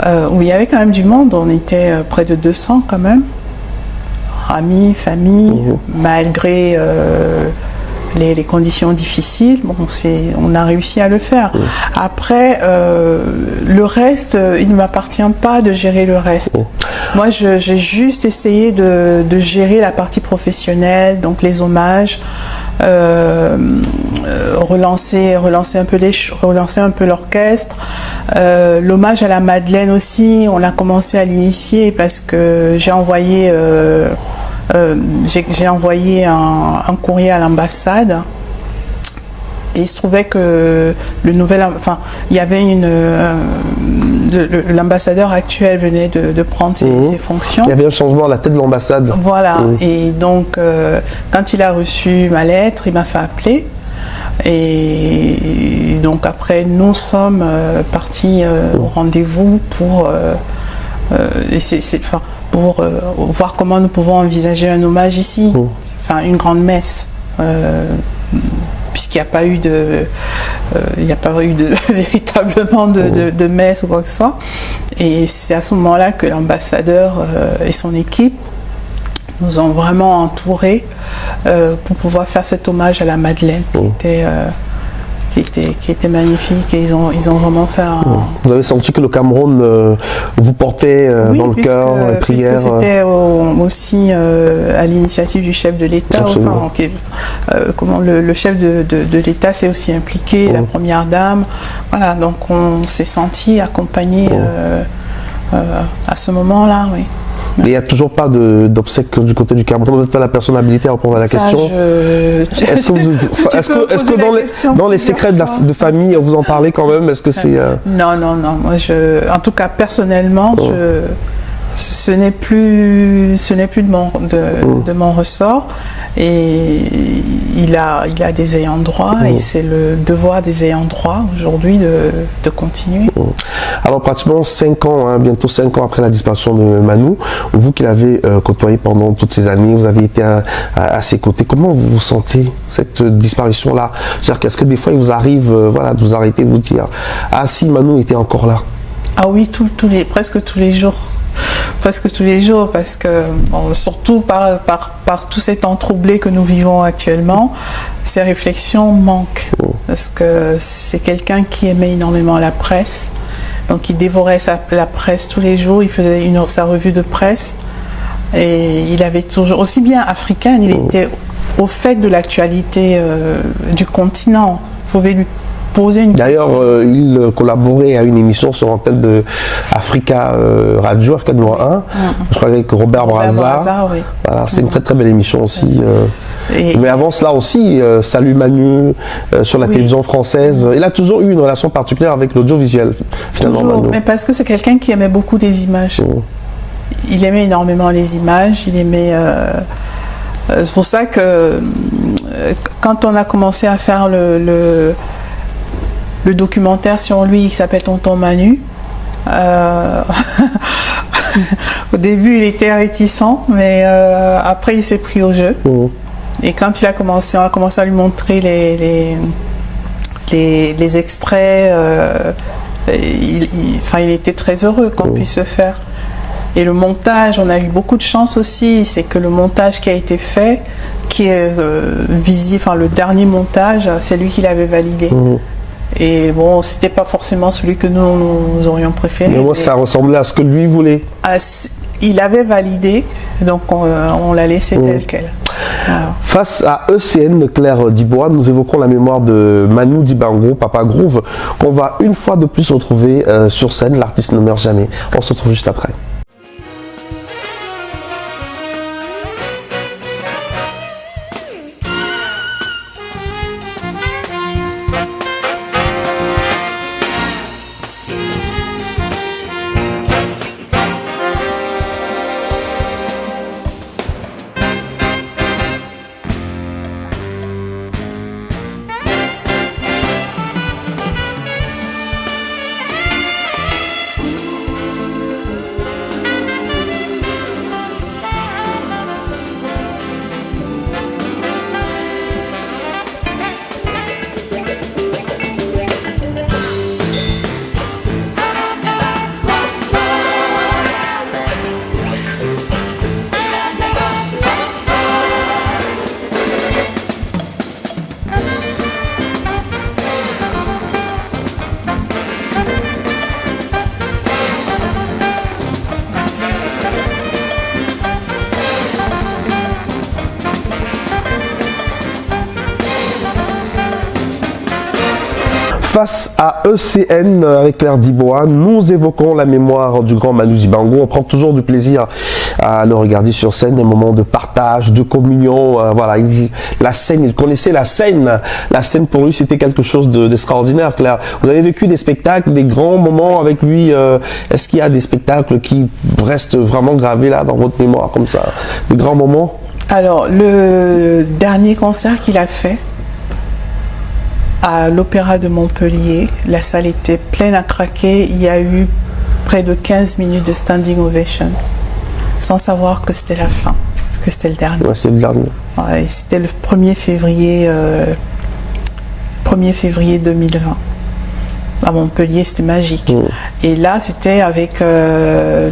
B: où il y avait quand même du monde. On était près de 200 quand même. Amis, famille, malgré les conditions difficiles, bon, on a réussi à le faire. Après, le reste, il ne m'appartient pas de gérer le reste. Moi, j'ai juste essayé de gérer la partie professionnelle, donc les hommages, relancer un peu l'orchestre. L'hommage à la Madeleine aussi, on l'a commencé à l'initier parce que j'ai envoyé un courrier à l'ambassade. Et il se trouvait que il y avait l'ambassadeur actuel venait de prendre ses fonctions.
A: Il y avait un changement à la tête de l'ambassade.
B: Voilà. Et donc, quand il a reçu ma lettre, il m'a fait appeler. Et donc après, nous sommes partis au rendez-vous pour voir comment nous pouvons envisager un hommage ici. Enfin, une grande messe. Puisqu'il n'y a pas eu véritablement de messe ou quoi que ce soit. Et c'est à ce moment-là que l'ambassadeur et son équipe nous ont vraiment entourés pour pouvoir faire cet hommage à la Madeleine qui était magnifique, et ils ont vraiment fait un...
A: Vous avez senti que le Cameroun vous portait dans le cœur, prière.
B: C'était aussi à l'initiative du chef de l'État. Le chef de l'État s'est aussi impliqué, la première dame. Voilà, donc on s'est senti accompagné à ce moment-là, oui.
A: Il n'y a toujours pas d'obsèques du côté du Cameroun. Vous n'êtes pas la personne habilitée à répondre à la question. Est-ce que dans les secrets de famille, vous en parlez quand même? Est-ce que c'est
B: Non. Moi, en tout cas, personnellement, ce n'est plus de mon ressort. Et il a des ayants droit, et c'est le devoir des ayants droit aujourd'hui de continuer.
A: Alors pratiquement 5 ans, bientôt 5 ans après la disparition de Manu, vous qui l'avez côtoyé pendant toutes ces années, vous avez été à ses côtés, comment vous vous sentez cette disparition-là? C'est-à-dire qu'est-ce que des fois il vous arrive de vous arrêter, de vous dire « Ah si, Manu était encore là ».
B: Ah oui, presque tous les jours. Presque tous les jours, parce que surtout par tout cet temps troublé que nous vivons actuellement, ces réflexions manquent. Parce que c'est quelqu'un qui aimait énormément la presse. Donc il dévorait la presse tous les jours, il faisait sa revue de presse. Et il avait toujours, aussi bien africain, il était au fait de l'actualité du continent. Vous pouvez lui poser une question.
A: D'ailleurs, il collaborait à une émission sur l'antenne de Africa Radio, Africa numéro 1, je crois avec Robert Brazza.
B: Oui.
A: Voilà, c'est une très très belle émission aussi. Mais avant cela aussi, Salut Manu sur la télévision française. Il a toujours eu une relation particulière avec l'audiovisuel, finalement.
B: Toujours,
A: Manu.
B: mais parce que c'est quelqu'un qui aimait beaucoup les images. Il aimait énormément les images, il aimait... c'est pour ça que quand on a commencé à faire le documentaire sur lui qui s'appelle Tonton Manu, au début il était réticent, mais après il s'est pris au jeu. Et quand on a commencé à lui montrer les extraits, il était très heureux qu'on puisse le faire. Et le montage, on a eu beaucoup de chance aussi, c'est que le montage qui a été fait, qui est visible, le dernier montage, c'est lui qui l'avait validé. Et bon, c'était pas forcément celui que nous aurions préféré.
A: Mais moi, ça ressemblait à ce que lui voulait.
B: Il avait validé, donc on l'a laissé tel quel. Voilà.
A: Face à ECN Claire Dibois, nous évoquons la mémoire de Manu Dibango, Papa Groove, qu'on va une fois de plus retrouver sur scène. L'artiste ne meurt jamais. On se retrouve juste après. face à ECN avec Claire Dibois, nous évoquons la mémoire du grand Manu Dibango. On prend toujours du plaisir à le regarder sur scène, des moments de partage, de communion. Voilà, la scène, il connaissait la scène. La scène pour lui, c'était quelque chose d'extraordinaire, Claire. Vous avez vécu des spectacles, des grands moments avec lui. Est-ce qu'il y a des spectacles qui restent vraiment gravés là dans votre mémoire comme ça, des grands moments?
B: Alors, le dernier concert qu'il a fait à l'Opéra de Montpellier, la salle était pleine à craquer. Il y a eu près de 15 minutes de standing ovation, sans savoir que c'était la fin, parce que c'était le dernier.
A: Ouais, c'est le dernier.
B: Ouais, c'était le 1er février 2020. À Montpellier, c'était magique. Et là, c'était avec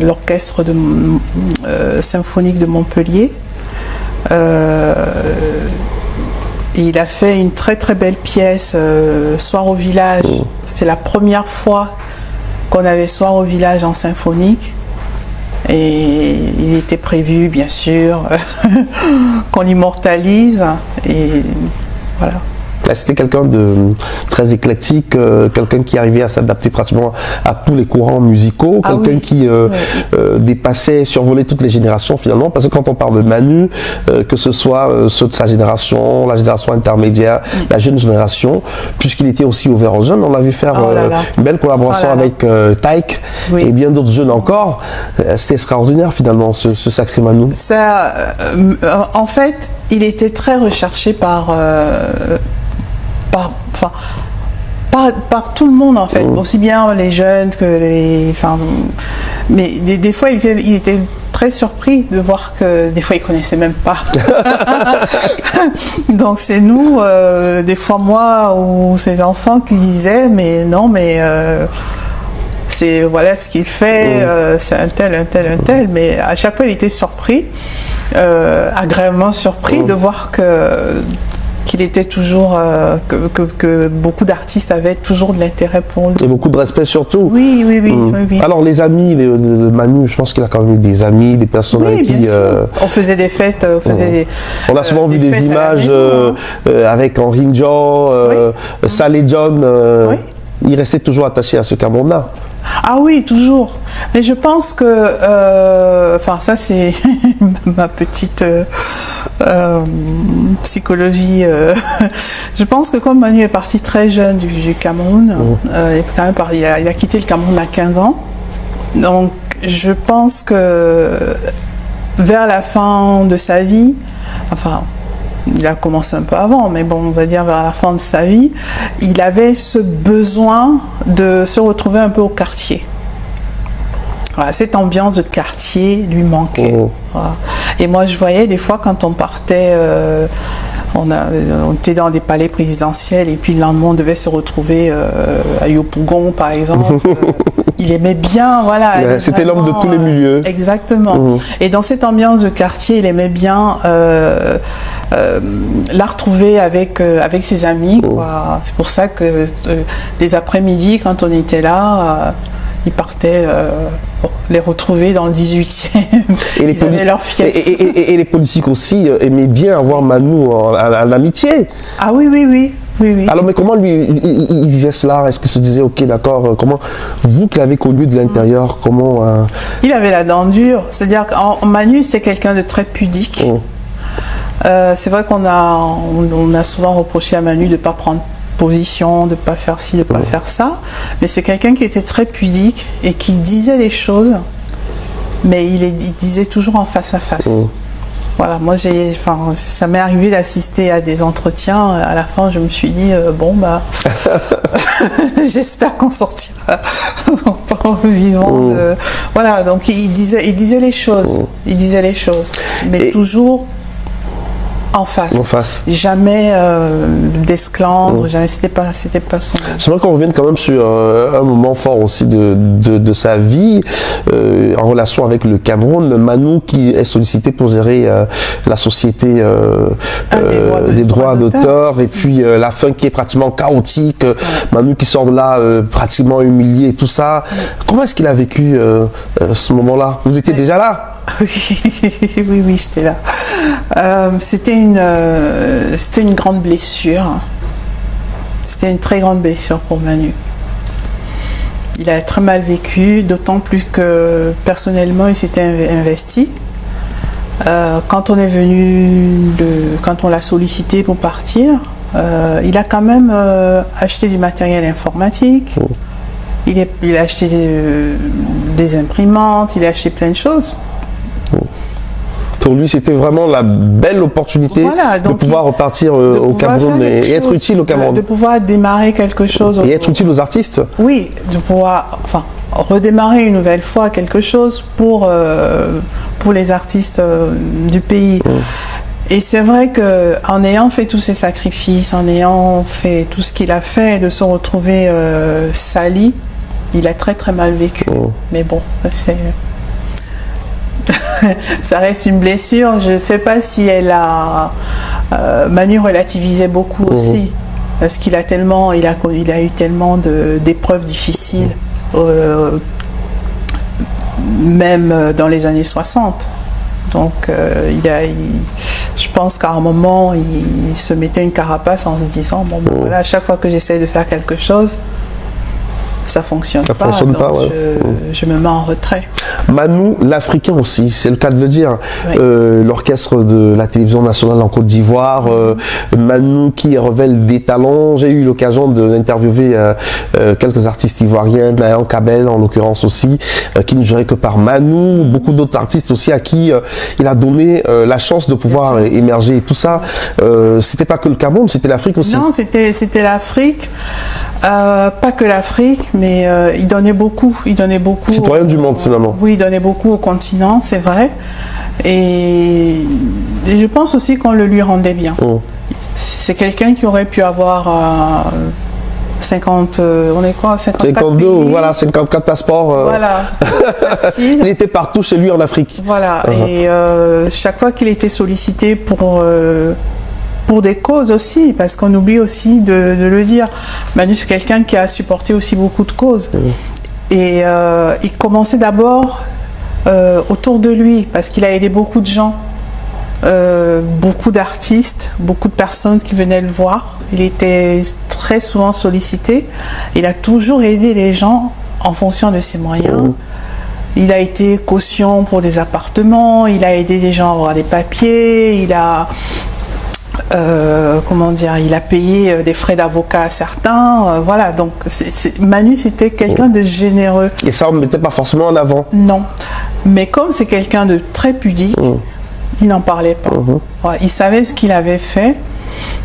B: l'orchestre symphonique de Montpellier. Et il a fait une très très belle pièce, Soir au village. C'était la première fois qu'on avait Soir au village en symphonique. Et il était prévu, bien sûr, qu'on l'immortalise. Et voilà.
A: C'était quelqu'un de très éclectique, quelqu'un qui arrivait à s'adapter pratiquement à tous les courants musicaux, quelqu'un qui dépassait, survolait toutes les générations finalement, parce que quand on parle de Manu, que ce soit ceux de sa génération, la génération intermédiaire, la jeune génération, puisqu'il était aussi ouvert aux jeunes, on l'a vu faire une belle collaboration avec Taïk et bien d'autres jeunes encore. C'était extraordinaire finalement ce sacré Manu.
B: Ça, en fait, il était très recherché par tout le monde en fait, aussi bien les jeunes que les... mais des fois il était très surpris de voir que des fois il connaissait même pas. Donc c'est nous, des fois moi ou ses enfants qui disaient mais non mais c'est voilà ce qu'il fait, c'est un tel, mais à chaque fois il était surpris, agréablement surpris de voir qu'il était toujours, que beaucoup d'artistes avaient toujours de l'intérêt pour lui.
A: Et beaucoup de respect surtout.
B: Oui.
A: Alors les amis de Manu, je pense qu'il a quand même eu des amis, des personnes avec qui...
B: On faisait des fêtes,
A: on a souvent vu des images avec Henri Ndion, Saleh John. Il restait toujours attaché à ce Cameroun-là.
B: Ah oui, toujours. Mais je pense que, ça c'est ma petite psychologie. Je pense que comme Manu est parti très jeune du Cameroun, il a quitté le Cameroun à 15 ans. Donc je pense que vers la fin de sa vie, il a commencé un peu avant, mais bon, on va dire vers la fin de sa vie, il avait ce besoin de se retrouver un peu au quartier. Voilà, cette ambiance de quartier lui manquait. Voilà. Et moi, je voyais des fois quand on partait, on était dans des palais présidentiels et puis le lendemain, on devait se retrouver à Yopougon, par exemple. Il aimait bien, voilà.
A: C'était l'homme de tous les milieux.
B: Exactement. Et dans cette ambiance de quartier, il aimait bien la retrouver avec ses amis. C'est pour ça que les après-midi, quand on était là, il partait les retrouver dans le 18e. Ils avaient leur fief.
A: Et les politiques aussi aimaient bien avoir Manu en amitié.
B: Ah oui.
A: Alors, mais comment lui, il vivait cela? Est-ce qu'il se disait, ok, d'accord, comment, vous qui l'avez connu de l'intérieur, comment...
B: Il avait la dent dure, c'est-à-dire que Manu, c'est quelqu'un de très pudique. C'est vrai qu'on a souvent reproché à Manu de ne pas prendre position, de ne pas faire ci, de ne pas faire ça, mais c'est quelqu'un qui était très pudique et qui disait les choses, mais il disait toujours en face à face. Voilà, moi ça m'est arrivé d'assister à des entretiens. À la fin, je me suis dit j'espère qu'on sortira vivant. Voilà, donc il disait les choses, mais toujours en face. Jamais d'esclandre, jamais, c'était pas son...
A: C'est vrai qu'on revienne quand même sur un moment fort aussi de sa vie en relation avec le Cameroun. Manu qui est sollicité pour gérer la société des droits d'auteur et puis la fin qui est pratiquement chaotique. Manu qui sort de là pratiquement humilié et tout ça. Comment est-ce qu'il a vécu ce moment-là? Vous étiez déjà là?
B: Oui, j'étais là. C'était une grande blessure. C'était une très grande blessure pour Manu. Il a très mal vécu, d'autant plus que personnellement, il s'était investi. Quand on est quand on l'a sollicité pour partir, il a quand même acheté du matériel informatique. Il a acheté des imprimantes, il a acheté plein de choses.
A: Pour lui, c'était vraiment la belle opportunité de pouvoir repartir au Cameroun et être utile au Cameroun.
B: De pouvoir démarrer quelque chose.
A: Et être utile aux artistes.
B: Oui, de pouvoir redémarrer une nouvelle fois quelque chose pour les artistes du pays. Et c'est vrai qu'en ayant fait tous ces sacrifices, en ayant fait tout ce qu'il a fait, de se retrouver sali, il a très très mal vécu. Mais bon, ça reste une blessure. Je ne sais pas si Manu relativisait beaucoup aussi, parce qu'il a eu tellement d'épreuves difficiles, même dans les années 60. Donc je pense qu'à un moment, il se mettait une carapace en se disant bon, voilà, à chaque fois que j'essaie de faire quelque chose, ça fonctionne pas, donc je me mets en retrait.
A: Manu, l'Africain aussi, c'est le cas de le dire. Oui. L'orchestre de la télévision nationale en Côte d'Ivoire, Manu qui révèle des talents. J'ai eu l'occasion d'interviewer quelques artistes ivoiriens, Nayan Kabel en l'occurrence aussi, qui ne jurait que par Manu, beaucoup d'autres artistes aussi à qui il a donné la chance de pouvoir émerger. Et tout ça, c'était pas que le Cameroun, c'était l'Afrique aussi.
B: Non, c'était l'Afrique. Pas que l'Afrique, mais il donnait beaucoup.
A: Citoyen du monde, finalement.
B: Oui, il donnait beaucoup au continent, c'est vrai. Et je pense aussi qu'on le lui rendait bien. C'est quelqu'un qui aurait pu avoir 50, on est quoi,
A: 52, pays. Voilà, 54 passeports.
B: Voilà, facile.
A: Il était partout chez lui en Afrique.
B: Voilà, et chaque fois qu'il était sollicité pour des causes aussi, parce qu'on oublie aussi de le dire. Manu, c'est quelqu'un qui a supporté aussi beaucoup de causes. Et il commençait d'abord autour de lui, parce qu'il a aidé beaucoup de gens, beaucoup d'artistes, beaucoup de personnes qui venaient le voir. Il était très souvent sollicité. Il a toujours aidé les gens en fonction de ses moyens. Il a été caution pour des appartements, il a aidé des gens à avoir des papiers, il a il a payé des frais d'avocat à certains, voilà. Donc Manu, c'était quelqu'un de généreux.
A: Et ça, on ne mettait pas forcément en avant.
B: Non, mais comme c'est quelqu'un de très pudique, il n'en parlait pas. Voilà, il savait ce qu'il avait fait.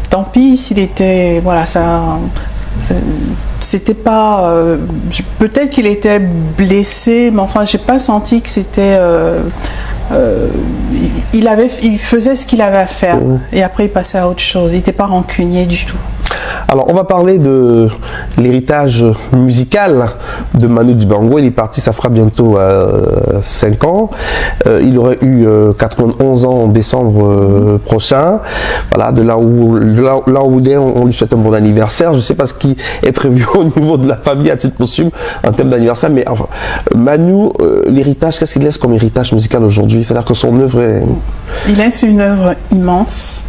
B: Tant pis s'il était, voilà, c'était pas, peut-être qu'il était blessé, mais enfin, j'ai pas senti que c'était. Il faisait ce qu'il avait à faire et après il passait à autre chose. Il n'était pas rancunier du tout.
A: Alors on va parler de l'héritage musical de Manu Dibango. Il est parti, ça fera bientôt 5 ans. Il aurait eu 91 ans en décembre prochain. Voilà, de là où il est, on lui souhaite un bon anniversaire. Je ne sais pas ce qui est prévu au niveau de la famille à titre posthume en termes d'anniversaire, mais enfin, Manu, l'héritage, qu'est-ce qu'il laisse comme héritage musical aujourd'hui? C'est-à-dire que son œuvre est...
B: Il laisse une œuvre immense.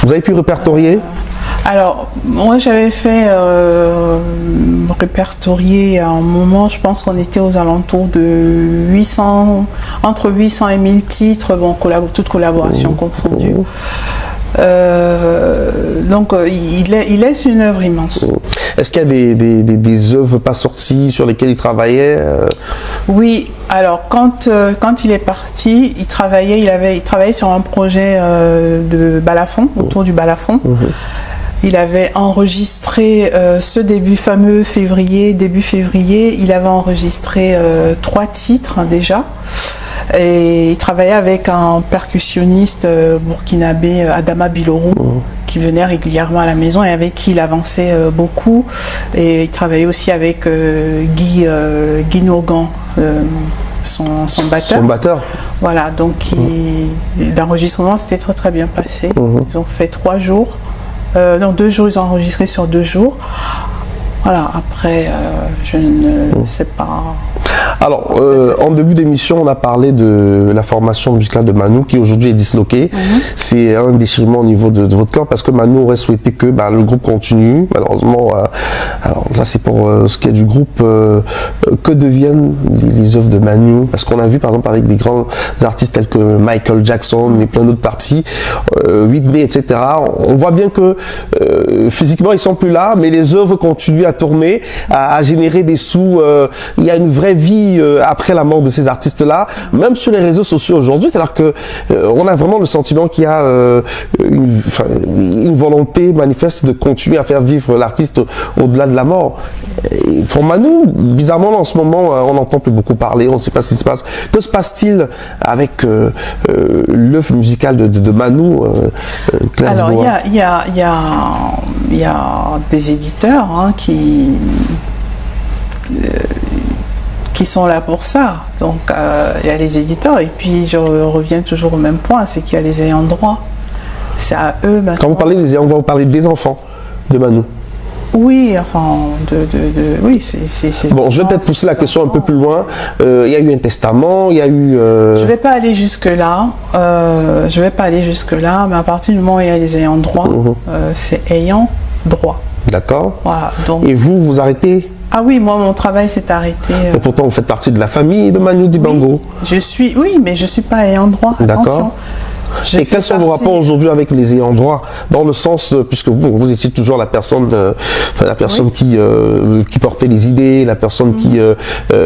A: Vous avez pu répertorier?
B: Alors, moi j'avais fait répertorier à un moment, je pense qu'on était aux alentours de entre 800 et 1000 titres, bon, toutes collaborations confondues. Donc il laisse une œuvre immense.
A: Est-ce qu'il y a des œuvres pas sorties sur lesquelles il travaillait?
B: Oui, alors quand il est parti, il travaillait sur un projet de balafon, autour du balafon. Il avait enregistré ce début février, il avait enregistré 3 titres déjà. Et il travaillait avec un percussionniste burkinabé, Adama Bilorou, qui venait régulièrement à la maison et avec qui il avançait beaucoup. Et il travaillait aussi avec Guy Nogan, son batteur.
A: Son batteur.
B: Voilà, donc l'enregistrement s'était très très bien passé. Ils ont fait 3 jours. 2 jours, ils ont enregistré sur 2 jours. Voilà, après, je ne sais pas.
A: Alors, en début d'émission, on a parlé de la formation musicale de Manu qui aujourd'hui est disloquée. C'est un déchirement au niveau de votre corps parce que Manu aurait souhaité que le groupe continue. Malheureusement, alors là c'est pour ce qui est du groupe, que deviennent les œuvres de Manu? Parce qu'on a vu par exemple avec des grands artistes tels que Michael Jackson et plein d'autres parties, Whitney, etc. On voit bien que physiquement ils sont plus là, mais les œuvres continuent à tourner, à générer des sous. Il y a une vraie vie après la mort de ces artistes-là, même sur les réseaux sociaux aujourd'hui. C'est-à-dire que on a vraiment le sentiment qu'il y a une volonté manifeste de continuer à faire vivre l'artiste au-delà de la mort. Et pour Manu, bizarrement en ce moment, on n'entend plus beaucoup parler, on ne sait pas ce qui se passe. Que se passe-t-il avec l'œuvre musicale de Manu, Claire
B: Alors,
A: Dubois?
B: il y a des éditeurs qui sont là pour ça. Donc, il y a les éditeurs, et puis je reviens toujours au même point, c'est qu'il y a les ayants droit. C'est à eux maintenant.
A: Quand vous parlez des ayants droit, vous parlez des enfants de Manu?
B: Oui, enfin, oui, c'est...
A: Bon, je vais peut-être pousser la question un peu plus loin. Il y a eu un testament, il y a eu...
B: Je vais pas aller jusque-là, mais à partir du moment où il y a les ayants droit, c'est ayant droit.
A: D'accord.
B: Voilà, donc...
A: Et vous arrêtez?
B: Ah oui, moi, mon travail s'est arrêté.
A: Et pourtant, vous faites partie de la famille de Manu Dibango.
B: Oui, mais je suis pas ayant droit.
A: D'accord. Et quels sont vos rapports aujourd'hui avec les ayants droit, dans le sens, puisque vous étiez toujours la personne, qui portait les idées, la personne qui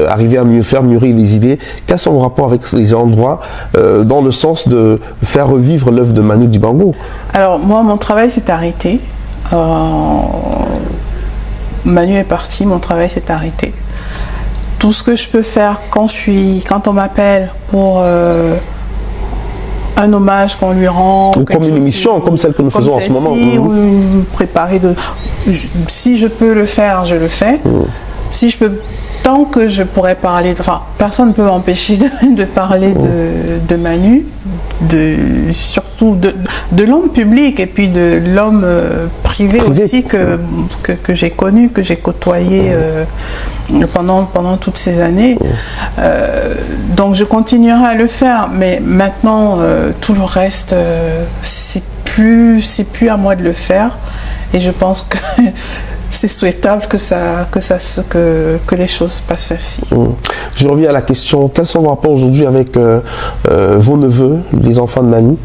A: arrivait à mieux faire mûrir les idées. Quels sont vos rapports avec les ayants droit, dans le sens de faire revivre l'œuvre de Manu Dibango? Alors
B: moi, mon travail s'est arrêté. Manu est parti, mon travail s'est arrêté. Tout ce que je peux faire quand on m'appelle pour un hommage qu'on lui rend,
A: ou comme une émission comme celle que nous faisons en ce moment,
B: ou préparer si je peux le faire, je le fais. Si je peux, tant que je pourrais parler, personne ne peut m'empêcher de parler de Manu, surtout de l'homme public et puis de l'homme privé aussi que j'ai connu, que j'ai côtoyé pendant toutes ces années. Donc je continuerai à le faire, mais maintenant tout le reste, c'est plus à moi de le faire, et je pense que c'est souhaitable que les choses se passent ainsi.
A: Je reviens à la question, quels sont vos rapports aujourd'hui avec vos neveux, les enfants de Manu?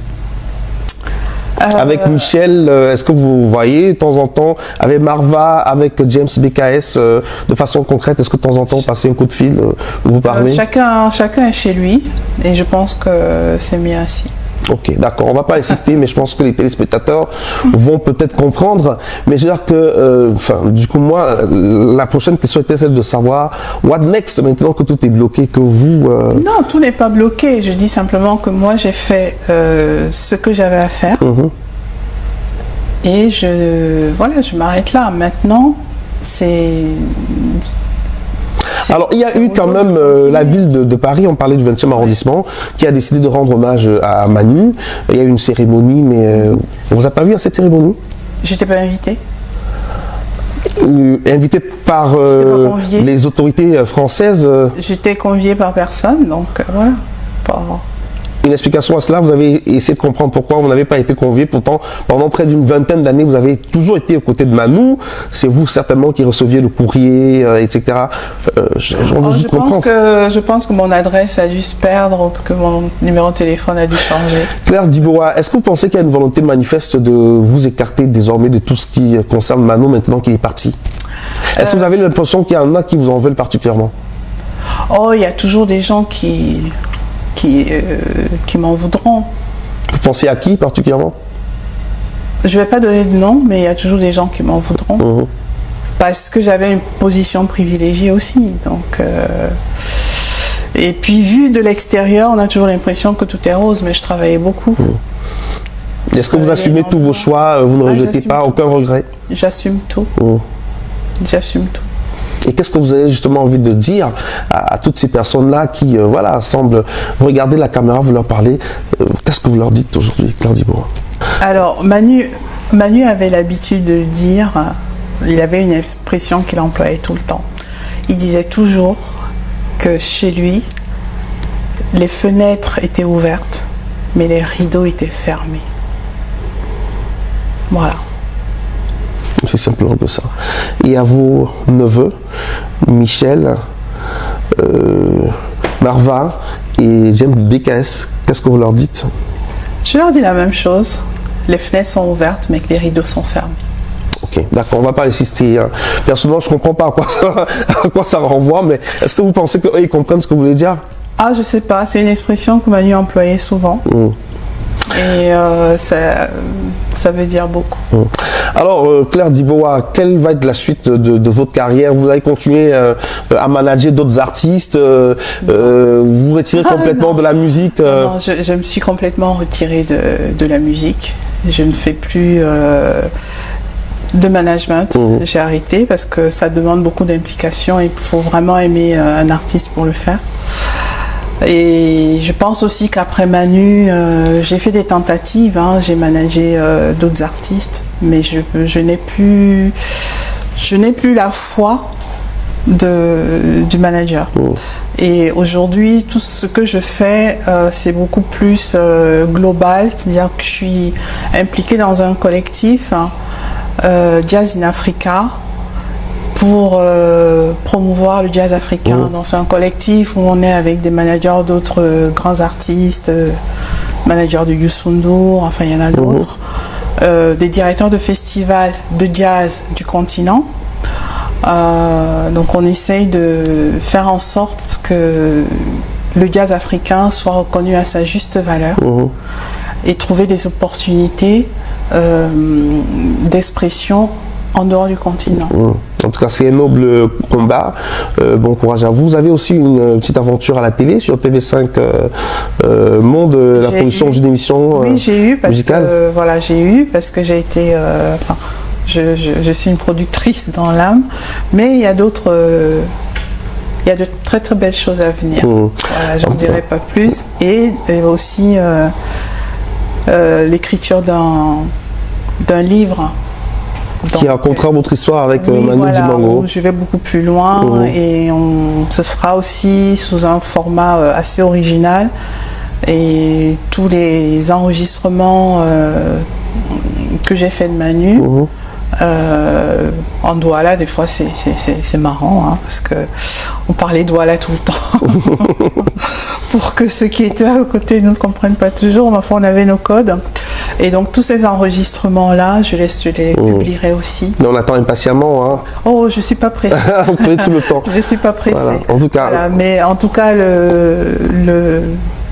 A: Avec Michel, est-ce que vous voyez de temps en temps, avec Marva, avec James BKS, de façon concrète, est-ce que de temps en temps vous passez un coup de fil, vous parlez?
B: Chacun est chez lui, et je pense que c'est mieux ainsi.
A: Ok, d'accord, on va pas insister, mais je pense que les téléspectateurs vont peut-être comprendre. Mais je veux dire que, du coup, moi, la prochaine question était celle de savoir, what next, maintenant que tout est bloqué, que vous...
B: Non, tout n'est pas bloqué. Je dis simplement que moi, j'ai fait ce que j'avais à faire. Et je m'arrête là. Maintenant,
A: alors, il y a eu quand même la ville de Paris, on parlait du 20e arrondissement, qui a décidé de rendre hommage à Manu. Il y a eu une cérémonie, mais on vous a pas vu à cette cérémonie?
B: J'étais pas invitée.
A: Invité par les autorités françaises?
B: J'étais conviée par personne, donc voilà.
A: Une explication à cela? Vous avez essayé de comprendre pourquoi vous n'avez pas été convié. Pourtant, pendant près d'une vingtaine d'années, vous avez toujours été aux côtés de Manu. C'est vous certainement qui receviez le courrier, etc.
B: Je pense que mon adresse a dû se perdre, que mon numéro de téléphone a dû changer.
A: Claire Dibois, est-ce que vous pensez qu'il y a une volonté manifeste de vous écarter désormais de tout ce qui concerne Manu maintenant qu'il est parti? Est-ce que vous avez l'impression qu'il y en a qui vous en veulent particulièrement?
B: Oh, il y a toujours des gens qui m'en voudront.
A: Vous pensez à qui particulièrement?
B: Je ne vais pas donner de nom, mais il y a toujours des gens qui m'en voudront. Parce que j'avais une position privilégiée aussi. Donc, et puis, vu de l'extérieur, on a toujours l'impression que tout est rose, mais je travaillais beaucoup.
A: Est-ce que vous assumez tous vos choix? Vous ne regrettez pas? Aucun regret?
B: J'assume tout. J'assume tout.
A: Et qu'est-ce que vous avez justement envie de dire à toutes ces personnes-là qui, semblent regarder la caméra, vous leur parlez? Qu'est-ce que vous leur dites aujourd'hui, Claire Dibois?
B: Alors, Manu avait l'habitude de dire, il avait une expression qu'il employait tout le temps. Il disait toujours que chez lui, les fenêtres étaient ouvertes, mais les rideaux étaient fermés. Voilà.
A: C'est simplement que ça. Et à vos neveux, Michel, Marva et James BKS, qu'est-ce que vous leur dites?
B: Je leur dis la même chose. Les fenêtres sont ouvertes, mais que les rideaux sont fermés.
A: Ok, d'accord, on ne va pas insister. Personnellement, je ne comprends pas à quoi ça renvoie, mais est-ce que vous pensez qu'eux, ils comprennent ce que vous voulez dire?
B: Ah, je sais pas, c'est une expression que Manu employait souvent. Et ça veut dire beaucoup.
A: Alors, Claire Diboa, quelle va être la suite de votre carrière? Vous allez continuer à manager d'autres artistes? Vous vous retirez complètement de la musique?
B: Non, je me suis complètement retirée de la musique. Je ne fais plus de management. J'ai arrêté parce que ça demande beaucoup d'implication et il faut vraiment aimer un artiste pour le faire. Et je pense aussi qu'après Manu, j'ai fait des tentatives, hein, j'ai managé d'autres artistes, mais je n'ai plus la foi du manager. Et aujourd'hui, tout ce que je fais, c'est beaucoup plus global, c'est-à-dire que je suis impliquée dans un collectif, hein, Jazz in Africa, pour promouvoir le jazz africain. Donc c'est un collectif où on est avec des managers d'autres grands artistes, managers de Youssou N'Dour, enfin il y en a d'autres, des directeurs de festivals de jazz du continent. Donc on essaye de faire en sorte que le jazz africain soit reconnu à sa juste valeur et trouver des opportunités d'expression en dehors du continent.
A: En tout cas, c'est un noble combat. Bon courage à vous. Vous avez aussi une petite aventure à la télé sur TV5 Monde, la production d'une émission
B: oui, j'ai eu parce
A: musicale.
B: Parce que j'ai été... je suis une productrice dans l'âme, mais il y a d'autres... il y a de très très belles choses à venir. Voilà, j'en dirai pas plus. Et aussi l'écriture d'un livre
A: qui racontera votre histoire avec Manu Dibango.
B: Je vais beaucoup plus loin et ce sera aussi sous un format assez original. Et tous les enregistrements que j'ai fait de Manu, en Douala, des fois c'est marrant, hein, parce que on parlait Douala tout le temps. Pour que ceux qui étaient à côté ne comprennent pas toujours, mais enfin on avait nos codes. Et donc tous ces enregistrements-là, je les publierai aussi.
A: Mais on attend impatiemment. Hein.
B: Oh, je suis pas pressée.
A: Vous prenez tout le temps.
B: Je suis pas pressée.
A: Voilà. En tout cas,
B: voilà. Mais en tout cas,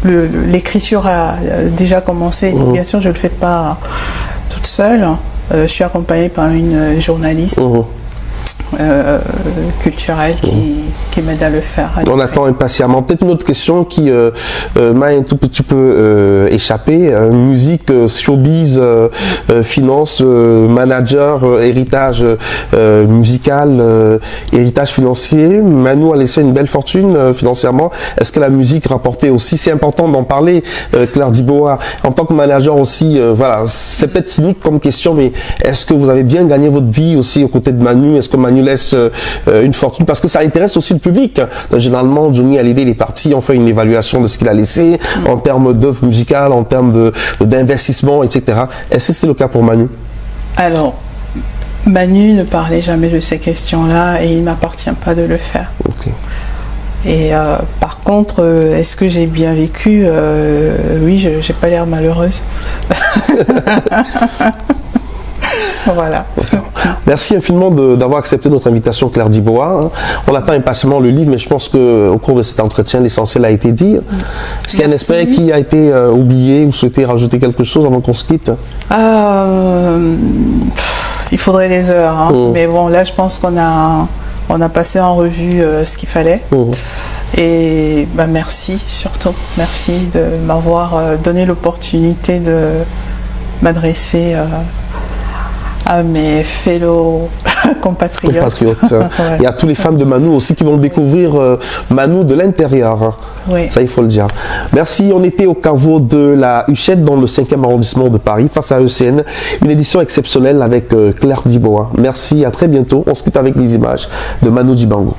B: l'écriture a déjà commencé. Donc, bien sûr, je le fais pas toute seule. Je suis accompagnée par une journaliste. Culturelle qui m'aide à le faire.
A: On attend impatiemment. Peut-être une autre question qui m'a un tout petit peu échappé. Musique, showbiz, finance, manager, héritage musical, héritage financier. Manu a laissé une belle fortune financièrement. Est-ce que la musique rapportait aussi? C'est important d'en parler, Claire Diboa. En tant que manager aussi, voilà, c'est peut-être cynique comme question, mais est-ce que vous avez bien gagné votre vie aussi aux côtés de Manu? Est-ce que Manu laisse une fortune, parce que ça intéresse aussi le public. Généralement, Johnny Hallyday, il est parti, on fait une évaluation de ce qu'il a laissé en termes d'œuvres musicales, en termes d'investissement, etc. Est-ce que c'était le cas pour Manu?
B: Alors, Manu ne parlait jamais de ces questions-là et il ne m'appartient pas de le faire.
A: Okay.
B: Et par contre, est-ce que j'ai bien vécu? Oui, je n'ai pas l'air malheureuse. Voilà.
A: Merci infiniment d'avoir accepté notre invitation, Claire Diboa. On attend impatiemment le livre, mais je pense qu'au cours de cet entretien, l'essentiel a été dit. Est-ce qu'il y a un aspect qui a été oublié ou souhaitez rajouter quelque chose avant qu'on se quitte?
B: Il faudrait des heures, hein. Mais bon, là, je pense qu'on a passé en revue ce qu'il fallait. Et bah, merci surtout. Merci de m'avoir donné l'opportunité de m'adresser à mes fellow compatriotes.
A: Et à tous les fans de Manu aussi qui vont découvrir Manu de l'intérieur.
B: Oui.
A: Ça, il faut le dire. Merci. On était au caveau de la Huchette dans le 5e arrondissement de Paris face à ECN. Une édition exceptionnelle avec Claire Diboa. Merci. À très bientôt. On se quitte avec les images de Manu Dibango.